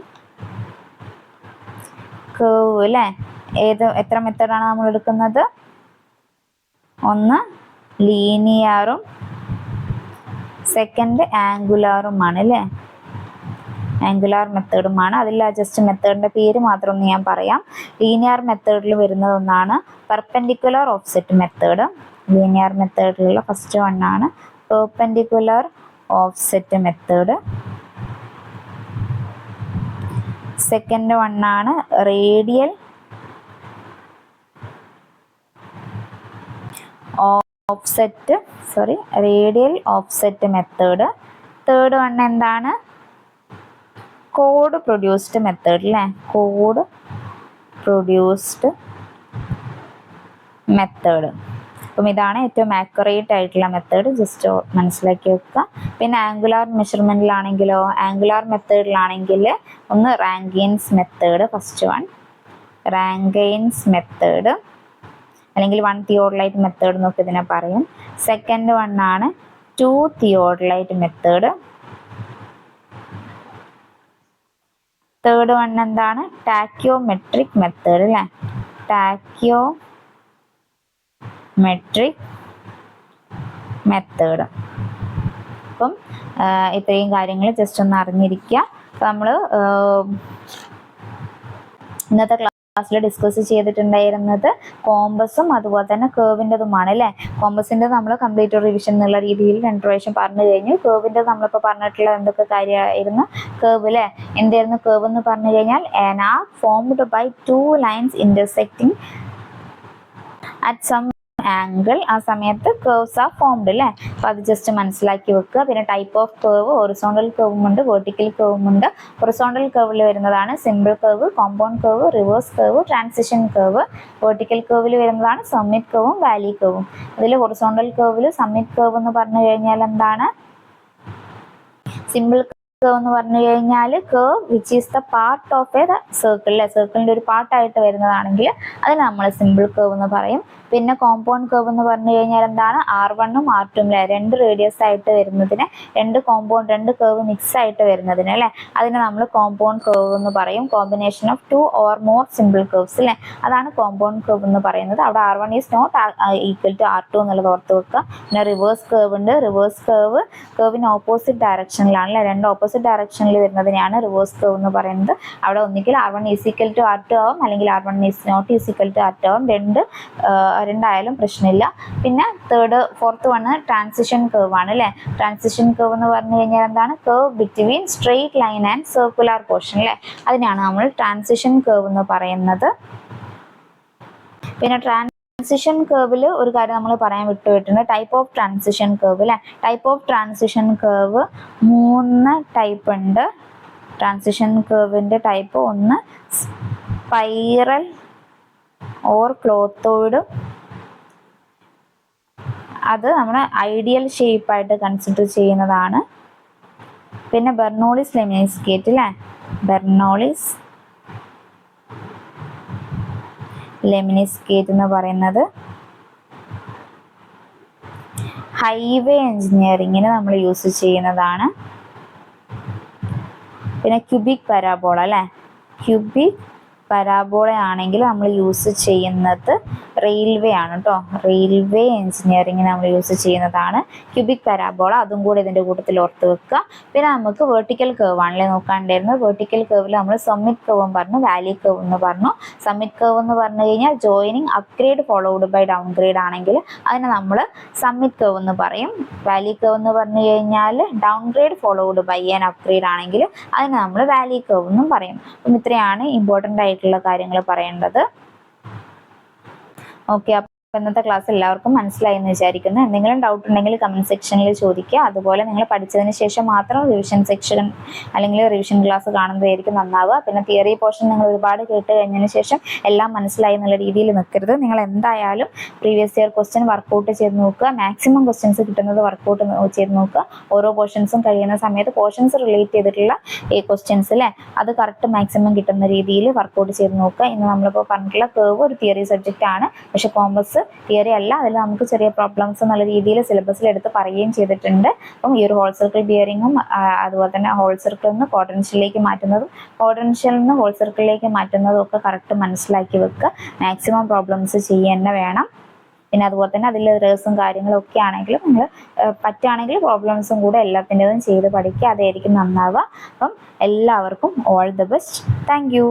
കേർവ് അല്ലേ. എത്ര മെത്തേഡാണ് നമ്മൾ എടുക്കുന്നത്? ഒന്ന് ലീനിയറും സെക്കൻഡ് ആംഗുലാറുമാണ് അല്ലേ. ആംഗുലാർ മെത്തേഡുമാണ്. അതിൽ ജസ്റ്റ് മെത്തേഡിൻ്റെ പേര് മാത്രം ഒന്ന് ഞാൻ പറയാം. ലീനിയർ മെത്തേഡിൽ വരുന്നത് ഒന്നാണ് പെർപെൻഡിക്കുലർ ഓഫ്സെറ്റ് മെത്തേഡ്. ലീനിയർ മെത്തേഡിലുള്ള ഫസ്റ്റ് വണ്ണാണ് പെർപെൻഡിക്കുലർ ഓഫ്സെറ്റ് മെത്തേഡ്. സെക്കൻഡ് വണ്ണാണ് radial radial offset method. Third one എന്താണ്? കോഡ് പ്രൊഡ്യൂസ്ഡ് മെത്തേഡ് അല്ലേ. കോഡ് പ്രൊഡ്യൂസ്ഡ് മെത്തേഡ്. അപ്പം ഇതാണ് ഏറ്റവും ആക്യുറേറ്റ് ആയിട്ടുള്ള മെത്തേഡ്. ജസ്റ്റ് മനസ്സിലാക്കി വെക്കുക. പിന്നെ ആംഗുലാർ മെഷർമെൻറ്റിലാണെങ്കിലോ, ആംഗുലാർ മെത്തേഡിലാണെങ്കിൽ ഒന്ന് Rankine's method. First one Rankine's method അല്ലെങ്കിൽ 1 തിയോഡലൈറ്റ് മെത്തേഡ് എന്നൊക്കെ ഇതിനെ പറയും. സെക്കൻഡ് വൺ ആണ് 2 തിയോഡലൈറ്റ് മെത്തേഡ്. തേർഡ് വൺ എന്താണ്? ടാക്യോമെട്രിക് മെത്തേഡ് അല്ലേ? Tacheometric method. അപ്പം ഇത്രയും കാര്യങ്ങൾ ജസ്റ്റ് ഒന്ന് അറിഞ്ഞിരിക്കുക. അപ്പം നമ്മൾ ഇന്നത്തെ ക്ലാസ്സിൽ ഡിസ്കസ് ചെയ്തിട്ടുണ്ടായിരുന്നത് കോമ്പസും അതുപോലെ തന്നെ കേർവിൻ്റെതുമാണ് അല്ലേ? കോമ്പസിൻ്റെ നമ്മൾ കംപ്ലീറ്റ് റിവിഷൻ എന്നുള്ള രീതിയിൽ 2 പ്രാവശ്യം പറഞ്ഞു കഴിഞ്ഞു. കേർവിൻ്റെ നമ്മളിപ്പോൾ പറഞ്ഞിട്ടുള്ള എന്തൊക്കെ കാര്യമായിരുന്നു? കേർവ് അല്ലേ? എന്തായിരുന്നു കേർവ് എന്ന് പറഞ്ഞു കഴിഞ്ഞാൽ an arc formed by 2 lines intersecting at some angle. ആ സമയത്ത് കേർവ്സ് ആർ ഫോംഡ് അല്ലേ? അപ്പം അത് ജസ്റ്റ് മനസ്സിലാക്കി വെക്കുക. പിന്നെ ടൈപ്പ് ഓഫ് കേർവ്, ഹൊറിസോണ്ടൽ കേർവും ഉണ്ട്, വെർട്ടിക്കൽ കേർവും ഉണ്ട്. ഹൊറിസോണ്ടൽ കേർവിൽ വരുന്നതാണ് simple curve, compound curve, reverse curve, transition curve. Vertical കേർവിൽ വരുന്നതാണ് സമ്മിറ്റ് കേർവും വാലി കേർവും. അതിൽ ഹൊറിസോണ്ടൽ കേർവിൽ സമ്മിറ്റ് കേർവ് എന്ന് പറഞ്ഞു കഴിഞ്ഞാൽ എന്താണ്? സിമ്പിൾ കേർവ് എന്ന് പറഞ്ഞു കഴിഞ്ഞാൽ curve which is the part of A circle അല്ലേ? സർക്കിളിൻ്റെ ഒരു പാർട്ടായിട്ട് വരുന്നതാണെങ്കിൽ അതിന് നമ്മൾ സിമ്പിൾ കേർവ് എന്ന് പറയും. പിന്നെ കോമ്പൗണ്ട് കേർവ് എന്ന് പറഞ്ഞു കഴിഞ്ഞാൽ എന്താണ്? R1ഉം R2ഉം അല്ലേ? 2 റേഡിയസ് ആയിട്ട് വരുന്നതിന്, 2 കേർവ് മിക്സ് ആയിട്ട് വരുന്നതിന് അല്ലേ? അതിന് നമ്മൾ കോമ്പൗണ്ട് കേർവ് എന്ന് പറയും. Combination of 2 or more simple curves അല്ലേ? അതാണ് കോമ്പൗണ്ട് കേർവ് എന്ന് പറയുന്നത്. അവിടെ R1 is not equal to R2 എന്നുള്ളത് ഓർത്ത് വെക്കുക. പിന്നെ റിവേഴ്സ് കേർവ് ഉണ്ട്. റിവേഴ്സ് കേർവിന് ഓപ്പോസിറ്റ് ഡയറക്ഷനിലാണ് അല്ലേ? 2 ഓപ്പോസിറ്റ് ഡയറക്ഷനിൽ വരുന്നതിനെയാണ് റിവേഴ്സ് കേർവ് എന്ന് പറയുന്നത്. അവിടെ ഒന്നുകിൽ R1 is equal to R2 ആവും, അല്ലെങ്കിൽ R1 is not is equal to R2 ആവും. രണ്ടായാലും പ്രശ്നമില്ല. പിന്നെ ഫോർത്ത് വണ് ട്രാൻസിഷൻ കേർവ് ആണ് അല്ലേ? ട്രാൻസിഷൻ കേർവ് എന്ന് പറഞ്ഞു കഴിഞ്ഞാൽ എന്താണ്? Curve between straight line and circular portion അല്ലേ? അതിനാണ് നമ്മൾ ട്രാൻസിഷൻ കേർവ് എന്ന് പറയുന്നത്. പിന്നെ ട്രാൻസിഷൻ കേർവിൽ ഒരു കാര്യം നമ്മൾ പറയാൻ വിട്ടുപോയിട്ടുണ്ട്. ടൈപ്പ് ഓഫ് ട്രാൻസിഷൻ കേർവ് അല്ലേ? Type of transition curve 3 type ഉണ്ട്. ട്രാൻസിഷൻ കേർവിൻ്റെ ടൈപ്പ് ഒന്ന് സ്പൈറൽ ഓർ ക്ലോത്തോയിഡ്. അത് നമ്മൾ ഐഡിയൽ ഷേപ്പായിട്ട് കൺസിഡർ ചെയ്യുന്നതാണ്. പിന്നെ ബെർണോളിസ് ലെമിനിസ്കേറ്റ് അല്ലേ? ബെർണോളിസ് ലെമിനിസ്കേറ്റ് എന്ന് പറയുന്നത് ഹൈവേ എഞ്ചിനീയറിങ്ങിന് നമ്മൾ യൂസ് ചെയ്യുന്നതാണ്. പിന്നെ ക്യൂബിക് പരാബോള അല്ലേ? ക്യൂബിക് പരാബോള ആണെങ്കിൽ നമ്മൾ യൂസ് ചെയ്യുന്നത് റെയിൽവേ ആണ് കേട്ടോ. റെയിൽവേ എഞ്ചിനീയറിങ്ങിന് നമ്മൾ യൂസ് ചെയ്യുന്നതാണ് ക്യൂബിക് പരാബോള. അതും കൂടി ഇതിൻ്റെ കൂട്ടത്തിൽ ഓർത്ത് വെക്കുക. പിന്നെ നമുക്ക് വെർട്ടിക്കൽ കേർവ് ആണല്ലേ നോക്കാണ്ടായിരുന്നത്. വെർട്ടിക്കൽ കേർവിൽ നമ്മൾ സമ്മിറ്റ് കേർവും പറഞ്ഞു, വാലി കേർവ് എന്ന് പറഞ്ഞു. സമ്മിറ്റ് കേർവ് എന്ന് പറഞ്ഞു കഴിഞ്ഞാൽ joining upgrade followed by downgrade ആണെങ്കിൽ അതിനെ നമ്മൾ സമ്മിറ്റ് കേർവ് എന്ന് പറയും. വാലി കേർവ് എന്ന് പറഞ്ഞു കഴിഞ്ഞാൽ downgrade followed by an upgrade ആണെങ്കിൽ അതിനെ നമ്മൾ വാലി കേർവ് എന്നും പറയും. അപ്പം ഇത്രയാണ് ഇമ്പോർട്ടൻ്റ് ആയിട്ടുള്ള കാര്യങ്ങൾ പറയേണ്ടത്. ഓക്കെ, അപ്പോൾ ഇന്നത്തെ ക്ലാസ് എല്ലാവർക്കും മനസ്സിലായി എന്ന് വിചാരിക്കുന്നു. എന്തെങ്കിലും ഡൗട്ട് ഉണ്ടെങ്കിൽ കമൻറ്റ് സെക്ഷനിൽ ചോദിക്കുക. അതുപോലെ നിങ്ങൾ പഠിച്ചതിന് ശേഷം മാത്രം റിവിഷൻ സെക്ഷൻ അല്ലെങ്കിൽ റിവിഷൻ ക്ലാസ് കാണുന്നതായിരിക്കും നന്നാവുക. പിന്നെ തിയറി പോർഷൻ നിങ്ങൾ ഒരുപാട് കേട്ട് കഴിഞ്ഞതിന് ശേഷം എല്ലാം മനസ്സിലായി എന്നുള്ള രീതിയിൽ നിൽക്കരുത്. നിങ്ങൾ എന്തായാലും പ്രീവിയസ് ഇയർ ക്വസ്റ്റ്യൻ വർക്കൗട്ട് ചെയ്ത് നോക്കുക. മാക്സിമം ക്വസ്റ്റ്യൻസ് കിട്ടുന്നത് വർക്കൗട്ട് ചെയ്ത് നോക്കുക. ഓരോ പോർഷൻസും കഴിയുന്ന സമയത്ത് പോർഷൻസ് റിലേറ്റ് ചെയ്തിട്ടുള്ള ഈ ക്വസ്റ്റ്യൻസ് അല്ലേ, അത് കറക്റ്റ് മാക്സിമം കിട്ടുന്ന രീതിയിൽ വർക്കൗട്ട് ചെയ്ത് നോക്കുക. ഇന്ന് നമ്മളിപ്പോൾ പറഞ്ഞിട്ടുള്ള കേർവ് ഒരു തിയറി സബ്ജക്റ്റ് ആണ്. പക്ഷെ കോമ്പസ് തിയറി അല്ല. അതിൽ നമുക്ക് ചെറിയ പ്രോബ്ലംസ് എന്നുള്ള രീതിയിൽ സിലബസിൽ എടുത്ത് പറയുകയും ചെയ്തിട്ടുണ്ട്. അപ്പം ഈ ഒരു ഹോൾ സർക്കിൾ ബിയറിങ്ങും അതുപോലെ തന്നെ ഹോൾ സർക്കിളിൽ നിന്ന് പൊട്ടൻഷ്യലിലേക്ക് മാറ്റുന്നതും പൊട്ടൻഷ്യലിൽ നിന്ന് ഹോൾ സർക്കിളിലേക്ക് മാറ്റുന്നതും ഒക്കെ കറക്റ്റ് മനസ്സിലാക്കി വെക്കുക. മാക്സിമം പ്രോബ്ലംസ് ചെയ്യുക വേണം. പിന്നെ അതുപോലെ തന്നെ അതിൽ റേഴ്സും കാര്യങ്ങളും ഒക്കെ ആണെങ്കിലും നിങ്ങൾ പറ്റുകയാണെങ്കിൽ പ്രോബ്ലംസും കൂടെ എല്ലാത്തിൻ്റെതും ചെയ്ത് പഠിക്കുക. അതായിരിക്കും നന്നാവുക. അപ്പം എല്ലാവർക്കും all the best. Thank you.